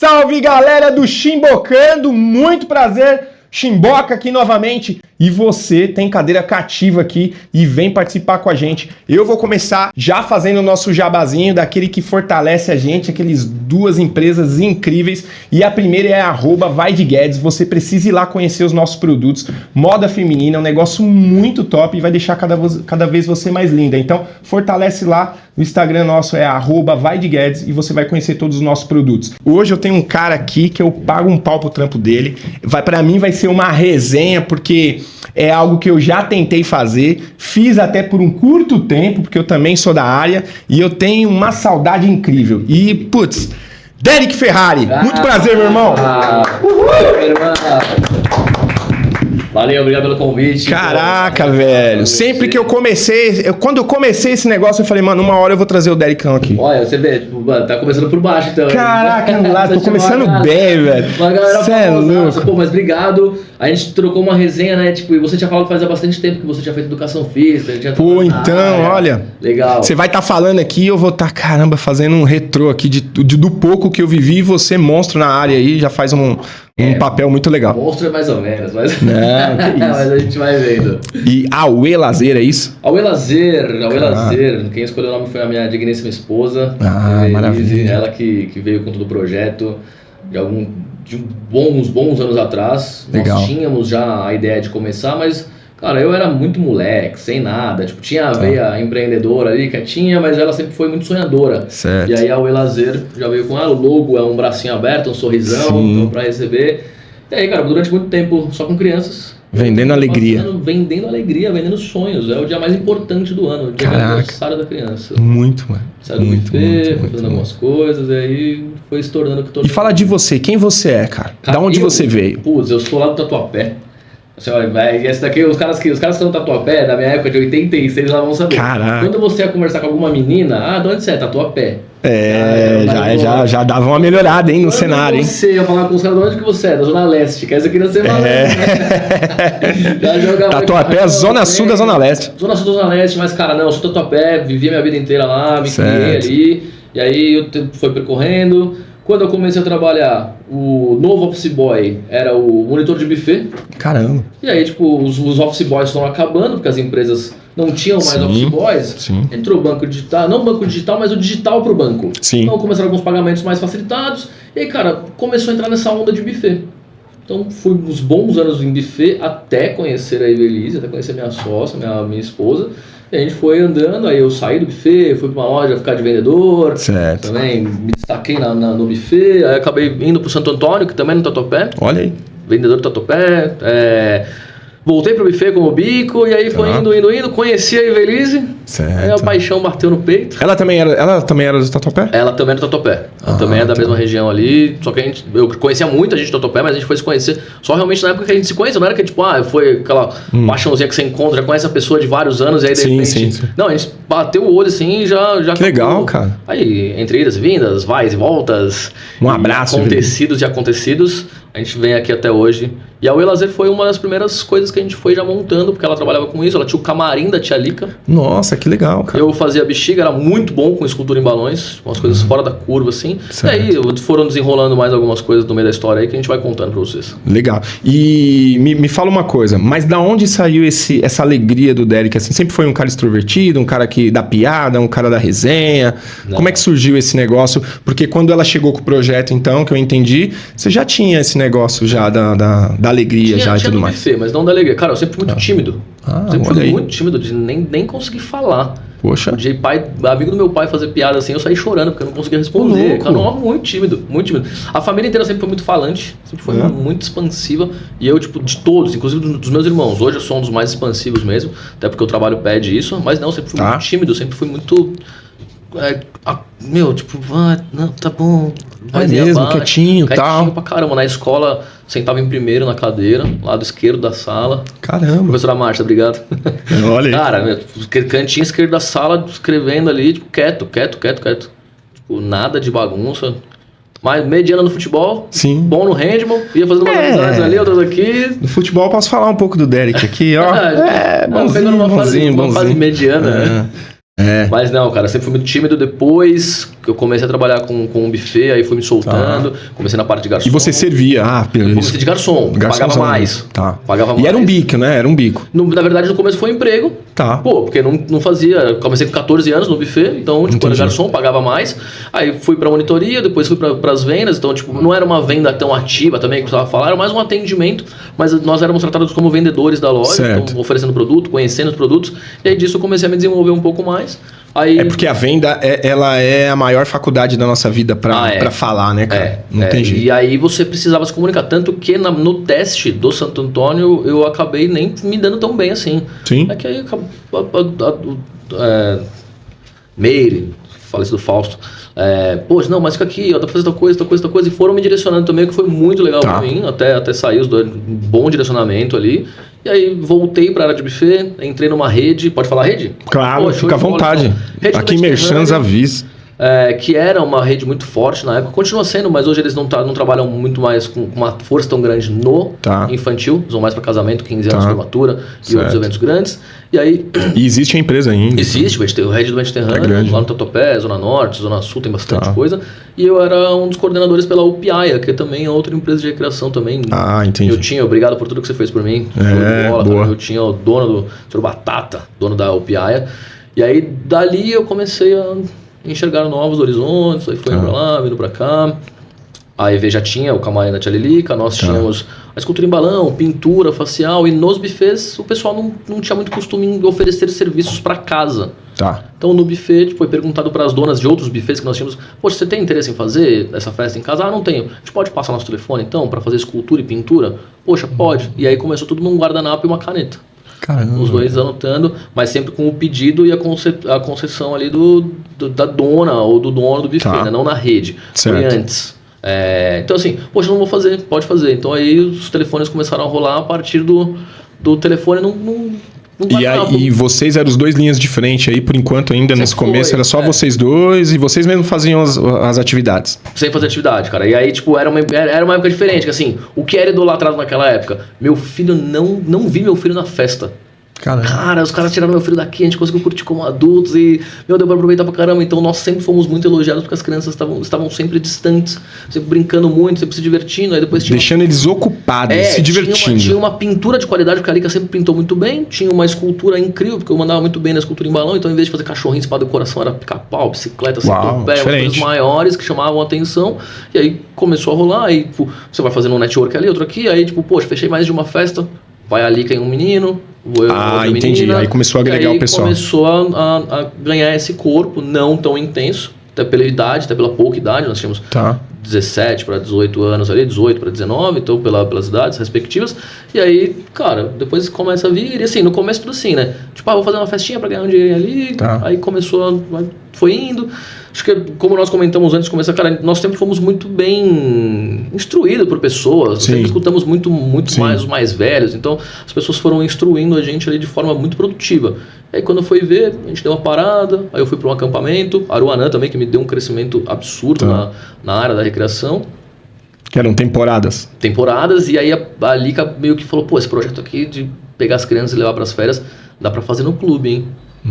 Salve galera do Chimbocando, muito prazer, Chimboca aqui novamente. E você tem cadeira cativa aqui e vem participar com a gente. Eu vou começar já fazendo o nosso jabazinho daquele que fortalece a gente, aqueles duas empresas incríveis. E a primeira é a @VaiDeGuedes. Você precisa ir lá conhecer os nossos produtos. Moda feminina é um negócio muito top e vai deixar cada vez você mais linda. Então fortalece lá. O Instagram nosso é @VaiDeGuedes e você vai conhecer todos os nossos produtos. Hoje eu tenho um cara aqui que eu pago um pau pro trampo dele. Pra mim vai ser uma resenha, porque é algo que eu já tentei fazer, fiz até por um curto tempo, porque eu também sou da área e eu tenho uma saudade incrível. E, putz, Derek Ferrari, muito prazer, meu irmão. Meu irmão. Valeu, obrigado pelo convite. Caraca, velho. Sempre que eu comecei, quando eu comecei esse negócio, eu falei, mano, uma hora eu vou trazer o Derekão aqui. Olha, você vê, tipo, tá começando por baixo, então. Caraca, lá, tô começando bem, velho. Você é louco. Pô, mas obrigado. A gente trocou uma resenha, né? Tipo, e você tinha falado fazia bastante tempo que você tinha feito educação física. Pô, então, olha. Legal. Você vai estar falando aqui, eu vou estar, caramba, fazendo um retrô aqui do pouco que eu vivi. E você, monstro na área aí, já faz um papel muito legal. Monstro é mais ou menos, mas... Não, que isso. Mas a gente vai vendo. E Aue Lazer, é isso? Aue Lazer. Quem escolheu o nome foi a minha digníssima esposa. Maravilha. Ela que veio com todo o projeto de bons anos atrás. Legal. Nós tínhamos já a ideia de começar, mas, cara, eu era muito moleque, sem nada. Tipo, tinha a veia empreendedora ali, quietinha, mas ela sempre foi muito sonhadora. Certo. E aí a Aue Lazer já veio com o logo, é um bracinho aberto, um sorrisão, então, pra receber. E aí, cara, durante muito tempo só com crianças. Vendendo alegria. Vendendo alegria, vendendo sonhos. É o dia mais importante do ano, o dia do aniversário da criança. Muito, mano. Saiu do buffet, foi fazendo algumas coisas, e aí foi se tornando o que todo. E fala de você, quem você é, cara? Da onde você veio? Putz, eu sou lá do Tatuapé. Assim, olha, esse daqui, os caras que estão no Tatuapé, da minha época de 86, lá vão saber. Caraca. Quando você ia conversar com alguma menina, de onde você é? Tatuapé. Já dava uma melhorada, hein, no cenário, hein? Você ia falar com os caras, de onde que você é? Da Zona Leste, que essa aqui não ser Tatuapé, Zona Sul da Zona Leste. Zona Sul da Zona Leste, mas cara, não, eu sou Tatuapé, vivi a minha vida inteira lá, me criei ali, e aí eu fui percorrendo. Quando eu comecei a trabalhar, o novo office boy era o monitor de buffet. Caramba. E aí, tipo, os office boys estão acabando, porque as empresas não tinham mais office boys. Sim. Entrou o banco digital, não o banco digital, mas o digital pro banco. Sim. Então começaram alguns pagamentos mais facilitados. E aí, cara, começou a entrar nessa onda de buffet. Então fui uns bons anos em buffet até conhecer a Evelise, até conhecer minha sócia, minha esposa. E a gente foi andando, aí eu saí do buffet, fui pra uma loja ficar de vendedor. Certo. Também me destaquei no buffet, aí acabei indo pro Santo Antônio, que também é no Tatuapé. Olha aí. Vendedor do Tatuapé. Voltei pro buffet como bico, e aí foi indo, conheci a Evelise. Certo. Aí a paixão bateu no peito. Ela também era do Tatuapé? Ela também é do Tatuapé. Ela também é da mesma região ali. Só que eu conhecia muita gente do Tatuapé, mas a gente foi se conhecer só realmente na época que a gente se conheceu. Não era que tipo, foi aquela paixãozinha que você encontra, já conhece a pessoa de vários anos, e aí de repente... Sim. Não, a gente bateu o olho assim e já que legal, cara. Aí, entre idas e vindas, vais e voltas. Um abraço. Acontecidos e acontecidos. A gente vem aqui até hoje. E a Aue Lazer foi uma das primeiras coisas que a gente foi já montando, porque ela trabalhava com isso. Ela tinha o camarim da tia Lica. Nossa, que legal, cara. Eu fazia bexiga, era muito bom com escultura em balões, umas coisas fora da curva, assim. Certo. E aí foram desenrolando mais algumas coisas no meio da história aí que a gente vai contando pra vocês. Legal. E me fala uma coisa, mas da onde saiu essa alegria do Derek? Assim, sempre foi um cara extrovertido, um cara que dá piada, um cara da resenha? Não. Como é que surgiu esse negócio? Porque quando ela chegou com o projeto, então, que eu entendi, você já tinha esse negócio já da alegria já e tudo mais. Buffet, mas não da alegria. Cara, eu sempre fui muito tímido. Sempre fui muito tímido, de nem conseguir falar. Poxa. De amigo do meu pai fazer piada assim, eu saí chorando porque eu não conseguia responder. Cara, não, muito tímido, muito tímido. A família inteira sempre foi muito falante, sempre foi muito expansiva. E eu, tipo, de todos, inclusive dos meus irmãos. Hoje eu sou um dos mais expansivos mesmo, até porque o trabalho pede isso. Mas não, sempre fui muito tímido, sempre fui muito... não, tá bom. Vai mesmo, quietinho e tal. Pra caramba. Na escola, sentava em primeiro na cadeira, lado esquerdo da sala. Caramba. Professora Márcia, obrigado. Olha aí. Cara, cantinho esquerdo da sala, escrevendo ali, tipo, quieto. Tipo, nada de bagunça. Mas mediana no futebol, bom no handball, ia fazendo umas amizades ali, outras aqui. No futebol eu posso falar um pouco do Derek aqui, ó. Bonzinho. Fase mediana, né? Mas não, cara, sempre fui muito tímido. Depois, que eu comecei a trabalhar com um buffet, aí fui me soltando, comecei na parte de garçom. E você servia? Comecei de garçom, pagava mais. Tá. Pagava E mais. era um bico, né? Era um bico. Na verdade, no começo foi um emprego. Tá. Pô, porque não fazia. Comecei com 14 anos no buffet, então, tipo, era garçom, pagava mais. Aí fui pra monitoria, depois fui pras vendas, então, tipo, não era uma venda tão ativa também, que eu precisava falar, era mais um atendimento, mas nós éramos tratados como vendedores da loja, então, oferecendo produto, conhecendo os produtos, e aí disso eu comecei a me desenvolver um pouco mais. Aí... É porque a venda, ela é a maior faculdade da nossa vida pra falar, né, cara? Não tem jeito. E aí você precisava se comunicar. Tanto que no teste do Santo Antônio eu acabei nem me dando tão bem assim. Sim. É que aí Meire, falecido Fausto. Poxa, não, mas fica aqui, ó, tá fazendo tal coisa, e foram me direcionando também, que foi muito legal pra mim, até sair os dois, um bom direcionamento ali. E aí voltei pra área de buffet, entrei numa rede, pode falar rede? Claro, Poxa, fica à vontade. Aqui em Merchans avisa. Que era uma rede muito forte na época, continua sendo, mas hoje eles não trabalham muito mais com uma força tão grande no infantil, usam mais para casamento, 15 anos de formatura e outros eventos grandes. E aí... E existe a empresa ainda. Existe, o Rede do Mediterrâneo, lá no Tatuapé, Zona Norte, Zona Sul, tem bastante coisa. E eu era um dos coordenadores pela Upiaia, que também é outra empresa de recreação também. Entendi. Obrigado por tudo que você fez por mim. Boa. Eu tinha o dono do Sr. Batata, dono da Upiaia. E aí, dali eu comecei a enxergar novos horizontes, aí foi indo pra lá, vindo pra cá. A EV já tinha o camarim da Tia Lilica, nós tínhamos a escultura em balão, pintura facial, e nos buffets o pessoal não tinha muito costume em oferecer serviços para casa. Então no buffet foi perguntado para as donas de outros buffets que nós tínhamos: poxa, você tem interesse em fazer essa festa em casa? Não tenho. A gente pode passar nosso telefone então para fazer escultura e pintura? Poxa, pode. E aí começou tudo num guardanapo e uma caneta. Caramba. Os dois anotando, mas sempre com o pedido e a concessão ali da dona ou do dono do buffet, né? Não na rede. Foi antes. Então assim, poxa, não vou fazer, pode fazer. Então aí os telefones começaram a rolar a partir do telefone E vocês eram os dois linhas de frente aí, por enquanto ainda nesse começo, era só vocês dois e vocês mesmos faziam as atividades? Sem fazer atividade, cara. E aí, tipo, era uma época diferente, que assim, o que era idolatrado naquela época? Meu filho, não vi meu filho na festa. Caramba. Cara, os caras tiraram meu filho daqui, a gente conseguiu curtir como adultos e, deu pra aproveitar pra caramba. Então nós sempre fomos muito elogiados porque as crianças estavam sempre distantes, sempre brincando muito, sempre se divertindo. Aí depois deixando eles ocupados, se divertindo. Tinha uma pintura de qualidade, porque a Lika sempre pintou muito bem. Tinha uma escultura incrível, porque eu mandava muito bem na escultura em balão. Então, em vez de fazer cachorrinho, espada do coração, era pica-pau, bicicleta, centopeia, coisas maiores que chamavam a atenção. E aí começou a rolar. Aí tipo, você vai fazendo um network ali, outro aqui. Aí, tipo, poxa, fechei mais de uma festa. Vai a Lika em um menino. Entendi. Aí começou a agregar o pessoal. Começou a ganhar esse corpo não tão intenso, até pela idade, até pela pouca idade. Nós tínhamos 17 para 18 anos ali, 18 para 19, então pelas idades respectivas. E aí, cara, depois começa a vir, e assim, no começo tudo assim, né? Tipo, vou fazer uma festinha para ganhar um dinheiro ali. Aí começou, foi indo. Acho que, como nós comentamos antes de começar, cara, nós sempre fomos muito bem instruídos por pessoas, sempre escutamos muito mais os mais velhos, então as pessoas foram instruindo a gente ali de forma muito produtiva. Aí quando foi ver, a gente deu uma parada, aí eu fui para um acampamento, Aruanã também, que me deu um crescimento absurdo na área da recreação. Que eram temporadas. E aí a Lika meio que falou: pô, esse projeto aqui de pegar as crianças e levar para as férias, dá para fazer no clube, hein?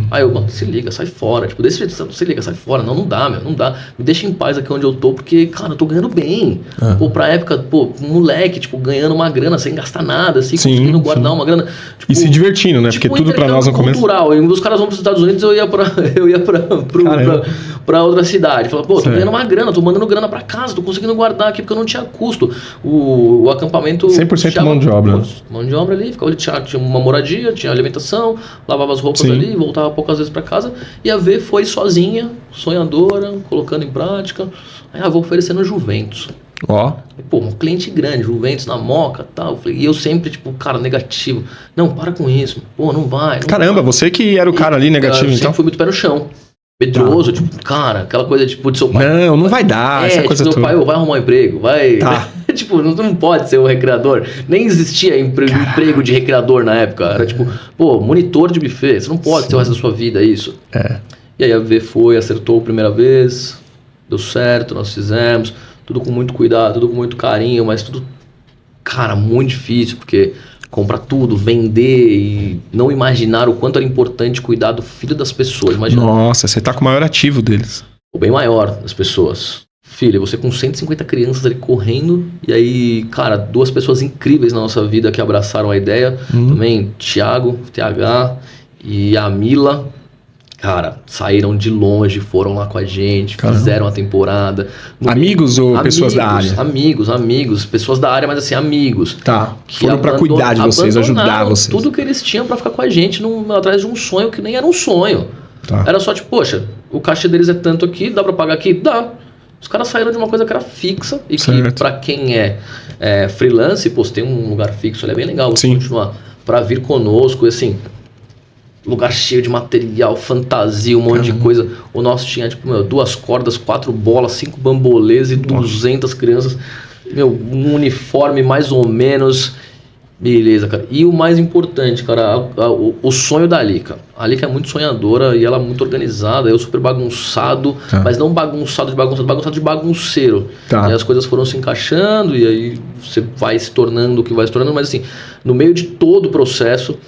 Aí eu, mano, se liga, sai fora. Tipo, desse jeito, se liga, sai fora. Não dá, meu, não dá. Me deixa em paz aqui onde eu tô, porque, cara, eu tô ganhando bem. Pô, pra época, moleque, tipo, ganhando uma grana sem gastar nada, assim, conseguindo guardar uma grana. Tipo, e se divertindo, né? Porque tudo pra nós no começo. Cultural. E os caras vão pros Estados Unidos, eu ia pra outra cidade. Falava, pô, tô ganhando uma grana, tô mandando grana pra casa, tô conseguindo guardar aqui porque eu não tinha custo. O acampamento. 100% mão de obra. Pô, mão de obra ali, ficava ali, tinha uma moradia, tinha alimentação, lavava as roupas ali, voltava poucas vezes para casa, e a V foi sozinha, sonhadora, colocando em prática. Aí vou oferecer no Juventus. Pô, um cliente grande, Juventus na Moca e tal. E eu sempre, tipo, cara, negativo. Não, para com isso. Pô, não vai. Caramba, você que era o cara ali negativo, então? Eu sempre fui muito pé no chão. Medroso, tipo, cara, aquela coisa tipo de seu pai. Não vai dar, essa coisa toda. Meu pai, vai arrumar um emprego, vai... tipo, não pode ser um recreador. Nem existia emprego de recreador na época. Era tipo, pô, monitor de buffet. Você não pode ter o resto da sua vida, isso. E aí a V foi, acertou a primeira vez, deu certo, nós fizemos. Tudo com muito cuidado, tudo com muito carinho, mas tudo, cara, muito difícil, porque comprar tudo, vender e não imaginar o quanto era importante cuidar do filho das pessoas. Imagina. Nossa, você tá com o maior ativo deles. o bem maior das pessoas. Filha, você com 150 crianças ali correndo, e aí, cara, 2 pessoas incríveis na nossa vida que abraçaram a ideia, também, Thiago, TH e a Mila, cara, saíram de longe, foram lá com a gente, fizeram a temporada. Amigos ou pessoas da área? Amigos, pessoas da área, mas assim, amigos. Tá, foram pra cuidar de vocês, ajudar vocês. Tudo que eles tinham pra ficar com a gente atrás de um sonho que nem era um sonho. Tá. Era só tipo, poxa, o cachê deles é tanto aqui, dá pra pagar aqui? Dá. Os caras saíram de uma coisa que era fixa e que pra quem é freelance, pô, se tem um lugar fixo, ele é bem legal você continuar pra vir conosco, e assim, lugar cheio de material, fantasia, um monte de coisa. O nosso tinha, tipo, 2 cordas, 4 bolas, 5 bambolês e 200 crianças. Um uniforme mais ou menos. Beleza, cara. E o mais importante, cara, o sonho da Alica. A Alica é muito sonhadora e ela é muito organizada. Eu super bagunçado, mas não bagunçado de bagunceiro. E as coisas foram se encaixando e aí você vai se tornando o que vai se tornando. Mas assim, no meio de todo o processo,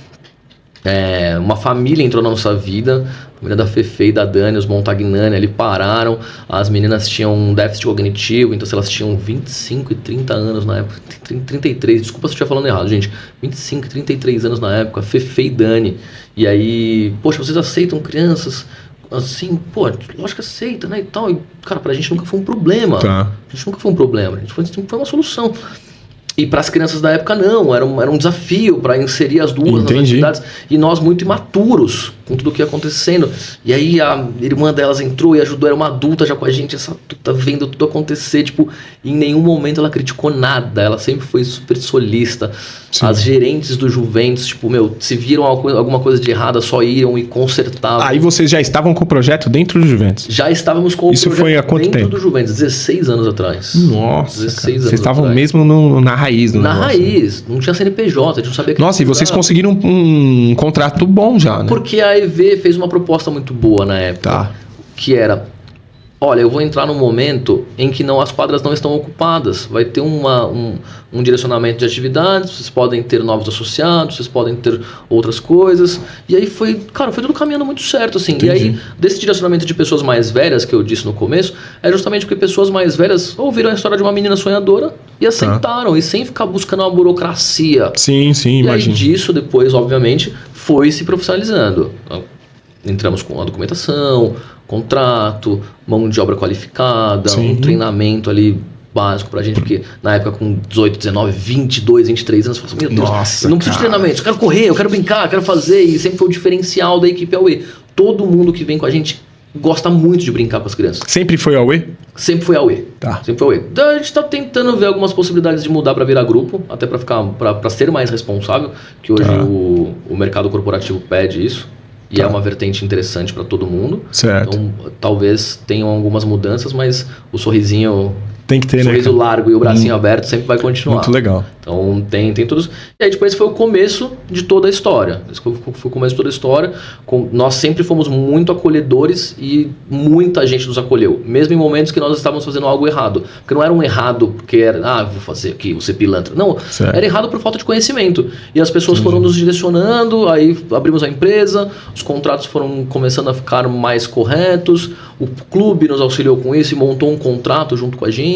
uma família entrou na nossa vida, a família da Fefe e da Dani, os Montagnani ali pararam. As meninas tinham um déficit cognitivo, então se elas tinham 25 e 30 anos na época, 33, desculpa se eu estiver falando errado, gente, 25 e 33 anos na época, Fefe e Dani. E aí, poxa, vocês aceitam crianças? Assim, pô, lógico que aceita, né, e tal. E, cara, pra gente nunca foi um problema. A gente nunca foi um problema, a gente foi uma solução. E para as crianças da época não, era um desafio para inserir as duas nas atividades. E nós muito imaturos com tudo o que ia acontecendo. E aí a irmã delas entrou e ajudou, era uma adulta já com a gente, essa adulta vendo tudo acontecer, tipo, em nenhum momento ela criticou nada, ela sempre foi super solista. As gerentes do Juventus, tipo, se viram alguma coisa de errada, só iam e consertavam. Aí vocês já estavam com o projeto dentro do Juventus? Já estávamos com o projeto foi há quanto dentro tempo? Do Juventus, 16 anos atrás. Nossa, 16 anos vocês estavam atrás. mesmo na raiz do negócio. Na raiz, não tinha CNPJ, a gente não sabia que... Nossa, e vocês conseguiram um contrato bom já, né? Porque a EV fez uma proposta muito boa na época, que era, olha, eu vou entrar num momento em que as quadras não estão ocupadas, vai ter um direcionamento de atividades, vocês podem ter novos associados, vocês podem ter outras coisas, e aí foi tudo caminhando muito certo, assim. Entendi. E aí, desse direcionamento de pessoas mais velhas, que eu disse no começo, é justamente porque pessoas mais velhas ouviram a história de uma menina sonhadora e aceitaram, e sem ficar buscando uma burocracia. Sim, imagino. E aí disso, depois, obviamente, foi se profissionalizando. Entramos com a documentação, contrato, mão de obra qualificada, um treinamento ali básico pra gente, porque na época com 18, 19, 22, 23 anos, eu falei assim, meu Deus, eu não preciso de treinamento, eu quero correr, eu quero brincar, eu quero fazer, e sempre foi o diferencial da equipe AUE. Todo mundo que vem com a gente gosta muito de brincar com as crianças. Sempre foi AUE? Sempre foi AUE. Sempre foi AUE. Então a gente tá tentando ver algumas possibilidades de mudar para virar grupo, até para ser mais responsável, que hoje o mercado corporativo pede isso. E é uma vertente interessante para todo mundo. Certo. Então, talvez tenham algumas mudanças, mas o sorrisinho... Tem que ter, o sorriso largo e o bracinho aberto sempre vai continuar. Muito legal. Então tem tudo isso. E aí depois foi o começo de toda a história. Esse foi o começo de toda a história. Nós sempre fomos muito acolhedores e muita gente nos acolheu. Mesmo em momentos que nós estávamos fazendo algo errado. Porque não era um errado porque era, vou fazer aqui, vou ser pilantra. Não, era errado por falta de conhecimento. E as pessoas foram nos direcionando, aí abrimos a empresa, os contratos foram começando a ficar mais corretos, o clube nos auxiliou com isso e montou um contrato junto com a gente.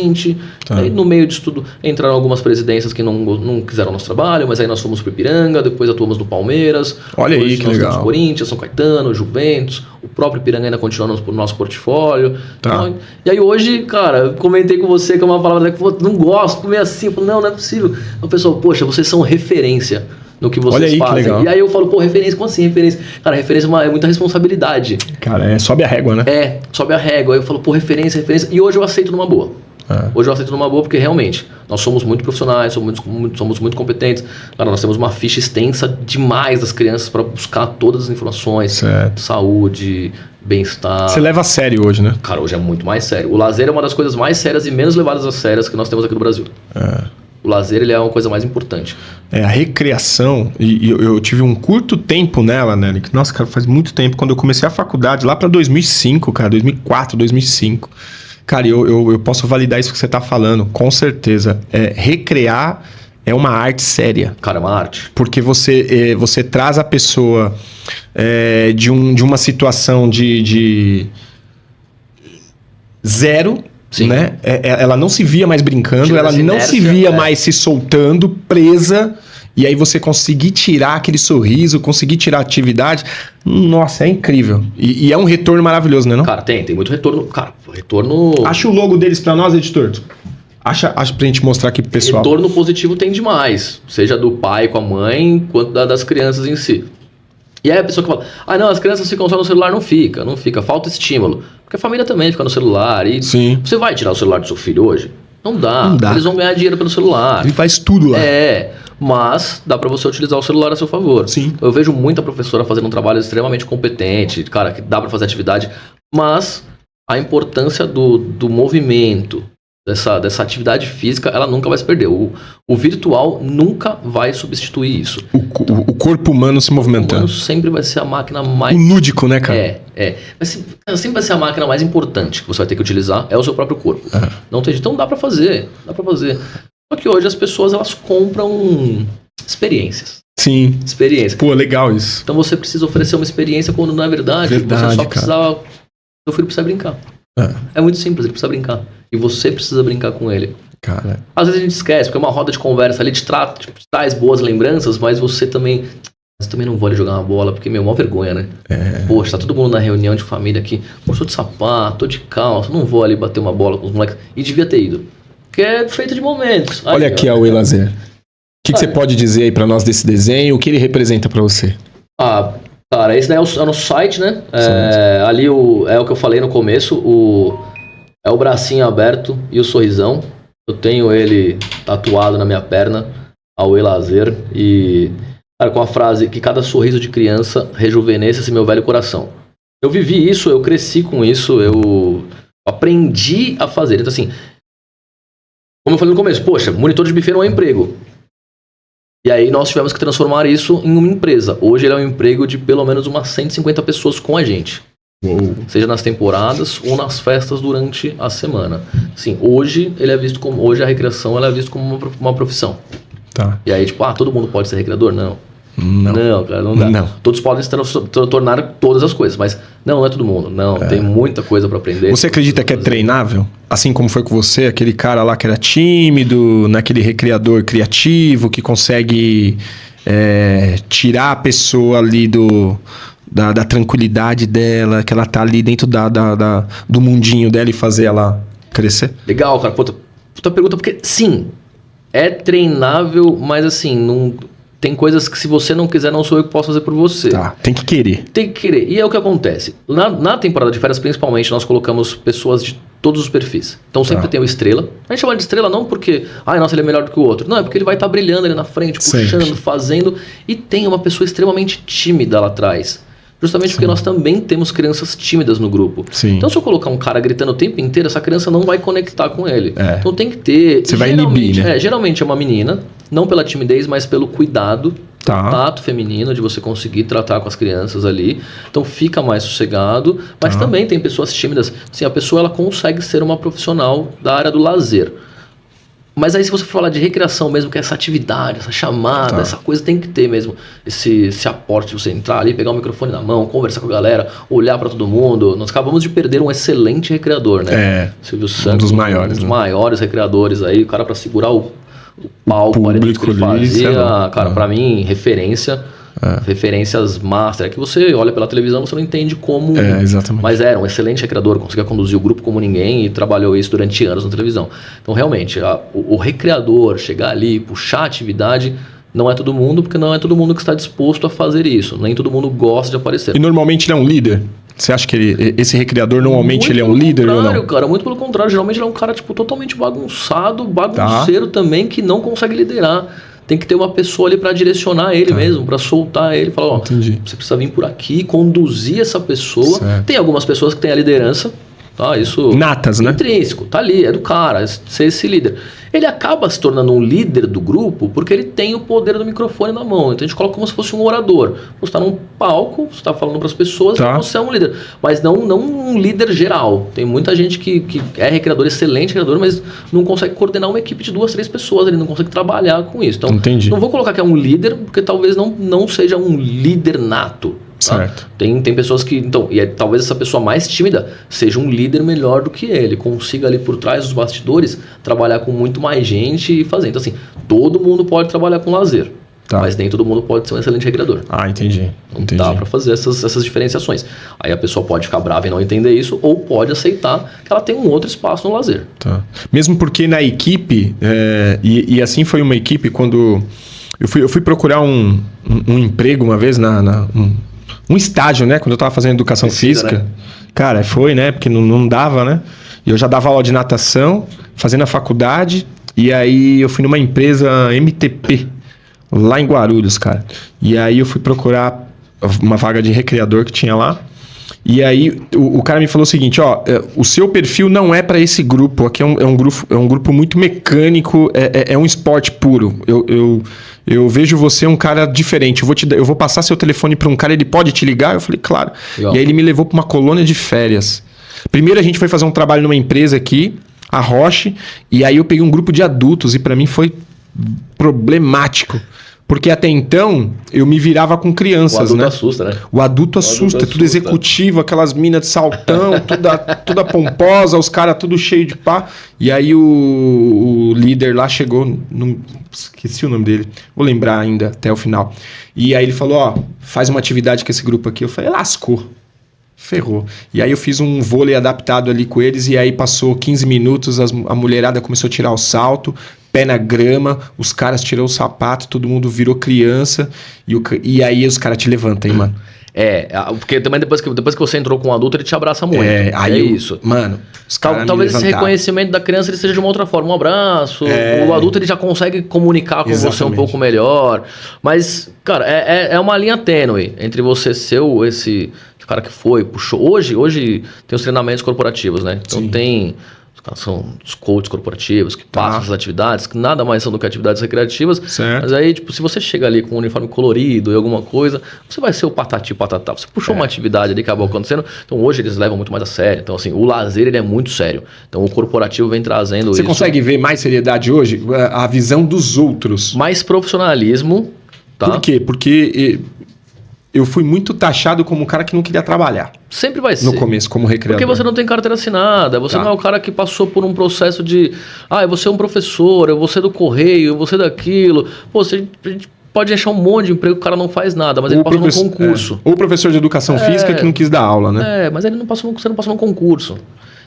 Aí no meio disso tudo entraram algumas presidências que não quiseram nosso trabalho, mas aí nós fomos pro Ipiranga, depois atuamos no Palmeiras. Olha aí, que legal. Corinthians, São Caetano, Juventus, o próprio Ipiranga ainda continua no nosso portfólio. Então, e aí hoje, cara, eu comentei com você que é uma palavra que eu não gosto, meio assim, eu falo, não é possível. Então, pessoal, poxa, vocês são referência no que vocês fazem. E aí eu falo, referência, como assim referência? Cara, referência é muita responsabilidade. Cara, sobe a régua, né? Sobe a régua. Aí eu falo, referência. E hoje eu aceito numa boa. Hoje eu aceito numa boa porque realmente nós somos muito profissionais, somos muito competentes. Cara, nós temos uma ficha extensa demais das crianças para buscar todas as informações, saúde, bem-estar. Você leva a sério hoje, né? Cara, hoje é muito mais sério. O lazer é uma das coisas mais sérias e menos levadas a sérias que nós temos aqui no Brasil. O lazer, ele é uma coisa mais importante. A recreação, e eu tive um curto tempo nela, né? Nossa, cara, faz muito tempo. Quando eu comecei a faculdade, lá para 2005, cara, 2004, 2005... Cara, eu posso validar isso que você tá falando, com certeza. Recrear é uma arte séria. Cara, é uma arte. Porque você traz a pessoa de uma situação de zero, Sim. né? Ela não se via mais brincando, Tira ela essa não inércia, se via mais se soltando, presa. E aí você conseguir tirar aquele sorriso, conseguir tirar a atividade. Nossa, é incrível. E é um retorno maravilhoso, né, não? Cara, tem muito retorno. Cara, retorno. Acha o logo deles pra nós, editor. Acha pra gente mostrar aqui pro pessoal. Retorno positivo tem demais. Seja do pai com a mãe, quanto das crianças em si. E aí a pessoa que fala, não, as crianças ficam só no celular, não fica, falta estímulo. Porque a família também fica no celular. E Sim. você vai tirar o celular do seu filho hoje? Não dá. Não dá. Eles vão ganhar dinheiro pelo celular. Ele faz tudo lá. Mas dá pra você utilizar o celular a seu favor. Sim. Eu vejo muita professora fazendo um trabalho extremamente competente, cara, que dá pra fazer atividade, mas a importância do movimento, dessa atividade física, ela nunca vai se perder. O virtual nunca vai substituir isso. O corpo humano se O movimentando. humano sempre vai ser a máquina mais... O lúdico, né, cara? Mas sempre vai ser a máquina mais importante que você vai ter que utilizar, é o seu próprio corpo. Não tem jeito. Então dá pra fazer. Só que hoje as pessoas, elas compram experiências. Sim. Experiência. Pô, legal isso. Então você precisa oferecer uma experiência quando na verdade você só precisa... Seu filho precisa brincar. É muito simples, ele precisa brincar. E você precisa brincar com ele. Cara. Às vezes a gente esquece, porque uma roda de conversa ali te traz boas lembranças, mas você também... Mas também não vou ali jogar uma bola, porque, mó vergonha, né? Poxa, tá todo mundo na reunião de família aqui. Pô, sou de sapato, tô de calça, não vou ali bater uma bola com os moleques. E devia ter ido. Porque é feito de momentos. Olha aqui, o Elazer. O que você pode dizer aí pra nós desse desenho? O que ele representa pra você? Cara, esse daí é o nosso site, né? Ali é o que eu falei no começo. É o bracinho aberto e o sorrisão. Eu tenho ele tatuado na minha perna, ao Elazer. E... Cara, com a frase que cada sorriso de criança rejuvenesce esse meu velho coração. Eu vivi isso, eu cresci com isso, eu aprendi a fazer. Então, assim, como eu falei no começo, poxa, monitor de buffet não é emprego. E aí nós tivemos que transformar isso em uma empresa. Hoje ele é um emprego de pelo menos umas 150 pessoas com a gente. Seja nas temporadas ou nas festas durante a semana. Sim, hoje a recreação ela é vista como uma profissão. Tá. E aí, tipo, todo mundo pode ser recreador? Não. Não, cara, não dá. Não. Todos podem se tornar todas as coisas, mas não é todo mundo. Não, tem muita coisa pra aprender. Você acredita que é treinável? Assim como foi com você, aquele cara lá que era tímido, naquele recreador criativo que consegue tirar a pessoa ali da tranquilidade dela, que ela tá ali dentro do mundinho dela e fazer ela crescer? Legal, cara. Puta pergunta, porque sim, é treinável, mas assim, não... Tem coisas que se você não quiser, não sou eu que posso fazer por você. Tá, tem que querer. Tem que querer. E é o que acontece. Na temporada de férias, principalmente, nós colocamos pessoas de todos os perfis. Então sempre tem o estrela. A gente chama de estrela não porque, nossa, ele é melhor do que o outro. Não, é porque ele vai estar brilhando ali na frente, puxando, fazendo. E tem uma pessoa extremamente tímida lá atrás. Justamente porque nós também temos crianças tímidas no grupo. Sim. Então, se eu colocar um cara gritando o tempo inteiro, essa criança não vai conectar com ele. Então tem que ter... Você vai inibir, né? Geralmente é uma menina, não pela timidez, mas pelo cuidado, tato feminino, de você conseguir tratar com as crianças ali. Então fica mais sossegado. Mas também tem pessoas tímidas. Assim, a pessoa ela consegue ser uma profissional da área do lazer. Mas aí se você falar de recreação mesmo, que é essa atividade, essa chamada, essa coisa tem que ter mesmo, esse aporte de você entrar ali, pegar o microfone na mão, conversar com a galera, olhar pra todo mundo. Nós acabamos de perder um excelente recreador, né? Silvio Santos, um dos maiores. Um dos maiores recreadores aí, o cara pra segurar o palco ali que ele fazia, cara, pra mim, referência. Referências master, é que você olha pela televisão, você não entende como, exatamente. Mas era um excelente recreador, conseguia conduzir o grupo como ninguém e trabalhou isso durante anos na televisão. Então realmente, o recreador chegar ali, puxar a atividade, não é todo mundo, porque não é todo mundo que está disposto a fazer isso, nem todo mundo gosta de aparecer. E normalmente ele é um líder? Você acha que esse recreador normalmente ele é um líder ou não? Cara, muito pelo contrário, geralmente ele é um cara tipo totalmente bagunceiro também, que não consegue liderar. Tem que ter uma pessoa ali para direcionar ele mesmo, para soltar ele, falar, você precisa vir por aqui, conduzir essa pessoa. Certo. Tem algumas pessoas que têm a liderança, isso natas, né? Intrínseco, tá ali, é do cara, ser esse líder. Ele acaba se tornando um líder do grupo porque ele tem o poder do microfone na mão. Então a gente coloca como se fosse um orador. Você está num palco, você está falando para as pessoas, você é um líder. Mas não um líder geral. Tem muita gente que é recreador, excelente recreador, mas não consegue coordenar uma equipe de 2, 3 pessoas. Ele não consegue trabalhar com isso. Então, não vou colocar que é um líder, porque talvez não seja um líder nato. Tá? Certo. Tem pessoas que, então, talvez essa pessoa mais tímida seja um líder melhor do que ele, consiga ali por trás dos bastidores trabalhar com muito mais gente e fazer. Então, assim, todo mundo pode trabalhar com lazer. Tá. Mas nem todo mundo pode ser um excelente recreador. Entendi. Não dá pra fazer essas diferenciações. Aí a pessoa pode ficar brava e não entender isso, ou pode aceitar que ela tem um outro espaço no lazer. Tá. Mesmo porque na equipe, e assim foi uma equipe quando eu fui procurar um emprego uma vez, um estágio, né? Quando eu tava fazendo educação física. Né? Cara, foi, né? Porque não dava, né? E eu já dava aula de natação, fazendo a faculdade, e aí eu fui numa empresa MTP, lá em Guarulhos, cara. E aí eu fui procurar uma vaga de recreador que tinha lá. E aí o cara me falou o seguinte, o seu perfil não é para esse grupo. Aqui é um grupo muito mecânico, é um esporte puro. Eu vejo você um cara diferente. Eu vou passar seu telefone para um cara, ele pode te ligar? Eu falei, claro. Legal. E aí ele me levou para uma colônia de férias. Primeiro a gente foi fazer um trabalho numa empresa aqui, a Roche, e aí eu peguei um grupo de adultos e para mim foi problemático. Porque até então, eu me virava com crianças, né? O adulto assusta, né? O adulto assusta, tudo executivo, aquelas minas de saltão, toda pomposa, os caras tudo cheio de pá. E aí o líder lá chegou, esqueci o nome dele, vou lembrar ainda até o final. E aí ele falou, faz uma atividade com esse grupo aqui. Eu falei, lascou. Ferrou. E aí eu fiz um vôlei adaptado ali com eles, e aí passou 15 minutos, a mulherada começou a tirar o salto, pé na grama, os caras tiraram o sapato, todo mundo virou criança, e aí os caras te levantam, hein, mano? Porque também depois que você entrou com um adulto, ele te abraça muito. Isso. Mano, os caras talvez esse reconhecimento da criança ele seja de uma outra forma, um abraço. O adulto ele já consegue comunicar com você um pouco melhor. Mas, cara, é uma linha tênue entre você ser esse cara que puxou. Hoje tem os treinamentos corporativos, né? Então tem... São os coaches corporativos que passam essas atividades, que nada mais são do que atividades recreativas. Certo. Mas aí, se você chega ali com um uniforme colorido e alguma coisa, você vai ser o patati patatá. Você puxou uma atividade ali, acabou acontecendo. Então, hoje eles levam muito mais a sério. Então, assim, o lazer, ele é muito sério. Então, o corporativo vem trazendo isso. Você consegue ver mais seriedade hoje? A visão dos outros. Mais profissionalismo. Tá? Por quê? Porque... eu fui muito taxado como um cara que não queria trabalhar. Sempre vai ser. No começo, como recreador. Porque você não tem carteira assinada, você não é o cara que passou por um processo de... eu vou ser um professor, eu vou ser do correio, eu vou ser daquilo. Pô, a gente pode achar um monte de emprego que o cara não faz nada, mas ele passou num concurso. Ou professor de educação física que não quis dar aula, né? Mas você não passou num concurso.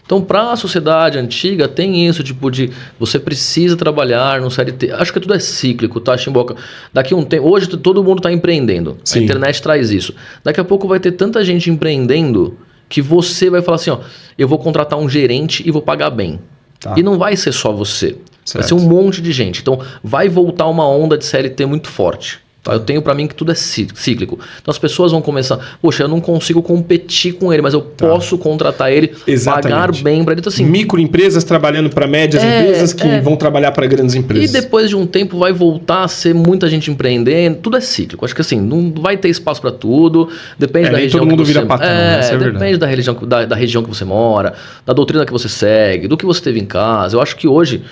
Então, para a sociedade antiga, tem isso, tipo de você precisa trabalhar no CLT. Acho que tudo é cíclico, tá, Chimboca? Daqui a um tempo... Hoje todo mundo está empreendendo. Sim. A internet traz isso. Daqui a pouco vai ter tanta gente empreendendo que você vai falar assim, eu vou contratar um gerente e vou pagar bem. Tá. E não vai ser só você. Certo. Vai ser um monte de gente. Então, vai voltar uma onda de CLT muito forte. Tá? Eu tenho para mim que tudo é cíclico. Então as pessoas vão começar, poxa, eu não consigo competir com ele, mas eu posso contratar ele, pagar bem para ele. Então, assim, microempresas trabalhando para médias empresas que vão trabalhar para grandes empresas. E depois de um tempo vai voltar a ser muita gente empreendendo. Tudo é cíclico. Acho que assim, não vai ter espaço para tudo. Depende da região todo mundo que você... vira patrão, isso é depende da região que você mora, da doutrina que você segue, do que você teve em casa. Eu acho que hoje...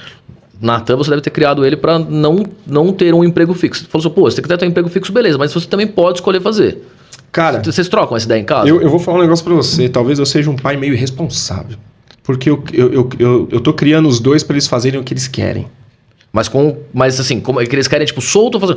Natan, você deve ter criado ele para não ter um emprego fixo. Você falou assim, você quiser ter um emprego fixo, beleza, mas você também pode escolher fazer. Cara... Vocês trocam essa ideia em casa? Eu vou falar um negócio para você. Talvez eu seja um pai meio irresponsável. Porque eu tô criando os dois para eles fazerem o que eles querem. Mas assim, como é que eles querem, tipo, solto ou fazer...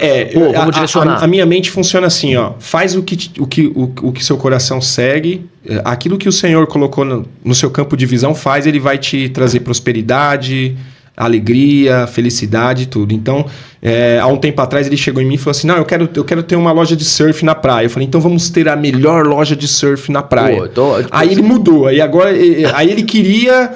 vamos direcionar. A minha mente funciona assim, faz o que seu coração segue, aquilo que o Senhor colocou no seu campo de visão, ele vai te trazer prosperidade... alegria, felicidade e tudo. Então, há um tempo atrás ele chegou em mim e falou assim, não, eu quero ter uma loja de surf na praia. Eu falei, então vamos ter a melhor loja de surf na praia. Aí ele mudou, aí ele queria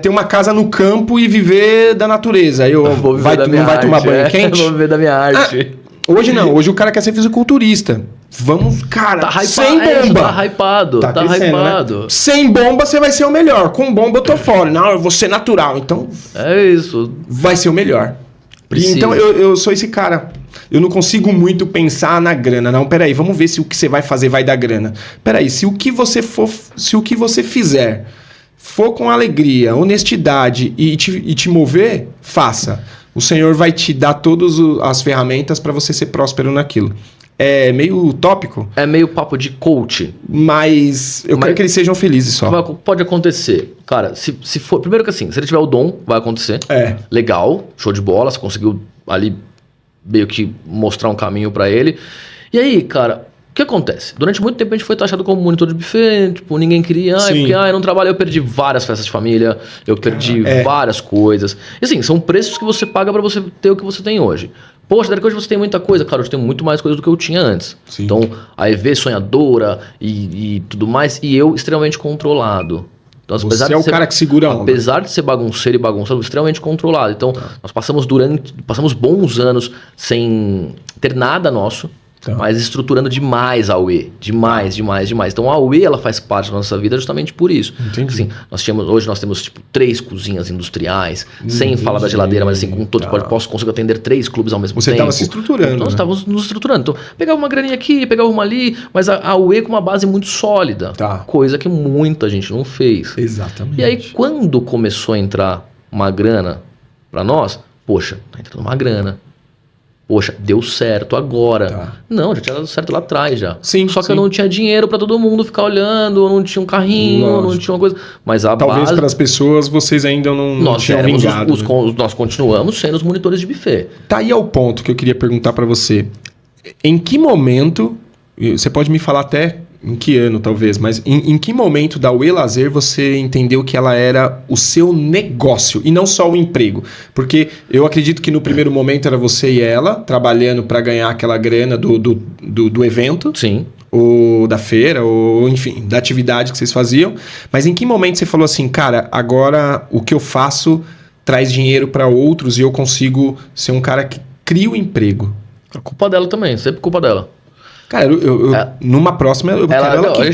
ter uma casa no campo e viver da natureza. Aí não vai tomar banho quente? Vou viver da minha arte. Hoje não, hoje o cara quer ser fisiculturista. Vamos, cara, sem bomba. Tá hypado, tá hypado. Né? Sem bomba você vai ser o melhor. Com bomba eu tô fora. Não, eu vou ser natural. Então, é isso. Vai ser o melhor. Então eu sou esse cara. Eu não consigo muito pensar na grana. Não, peraí, vamos ver se o que você vai fazer vai dar grana. Peraí, se o que você fizer for com alegria, honestidade e te mover, faça. O Senhor vai te dar todas as ferramentas para você ser próspero naquilo. é meio utópico. É meio papo de coach. Mas eu quero que eles sejam felizes só. Pode acontecer. Cara, se for... Primeiro que assim, se ele tiver o dom, vai acontecer. Legal, show de bola, você conseguiu ali meio que mostrar um caminho pra ele. E aí, cara, o que acontece? Durante muito tempo a gente foi taxado como monitor de buffet, tipo, ninguém queria, porque eu não trabalho, eu perdi várias festas de família, eu perdi várias coisas. E assim, são preços que você paga pra você ter o que você tem hoje. Poxa, Derek, hoje você tem muita coisa. Cara, hoje tem muito mais coisa do que eu tinha antes. Sim. Então, a EV sonhadora e tudo mais, e eu extremamente controlado. Então, você é o cara que segura a onda. Apesar de ser bagunceiro e bagunçado, extremamente controlado. Então, nós passamos bons anos sem ter nada nosso, mas estruturando demais a UE. Demais. Então, a UE, ela faz parte da nossa vida justamente por isso. Entendi. Assim, hoje nós temos, tipo, 3 cozinhas industriais, sem falar da geladeira, mas assim, com todo, consigo atender 3 clubes ao mesmo tempo. Você estava se estruturando. Então, nós estávamos nos estruturando. Então, pegava uma graninha aqui, pegava uma ali, mas a UE com uma base muito sólida. Coisa que muita gente não fez. Exatamente. E aí, quando começou a entrar uma grana pra nós, poxa, tá entrando uma grana. Poxa, deu certo agora. Não, já tinha dado certo lá atrás já. Só que eu não tinha dinheiro pra todo mundo ficar olhando, eu não tinha um carrinho, não tinha uma coisa. Mas a talvez base... para as pessoas vocês ainda não tinham vingado. Nós continuamos sendo os monitores de buffet. Tá aí ao ponto que eu queria perguntar pra você. Em que momento, você pode me falar até em que ano talvez, mas em que momento da UE Lazer você entendeu que ela era o seu negócio e não só o emprego? Porque eu acredito que no primeiro momento era você e ela trabalhando para ganhar aquela grana do evento. Sim. Ou da feira, ou enfim, da atividade que vocês faziam. Mas em que momento você falou assim, cara, agora o que eu faço traz dinheiro para outros e eu consigo ser um cara que cria o emprego? A culpa dela também, sempre culpa dela. Cara, numa próxima eu quero ela aqui.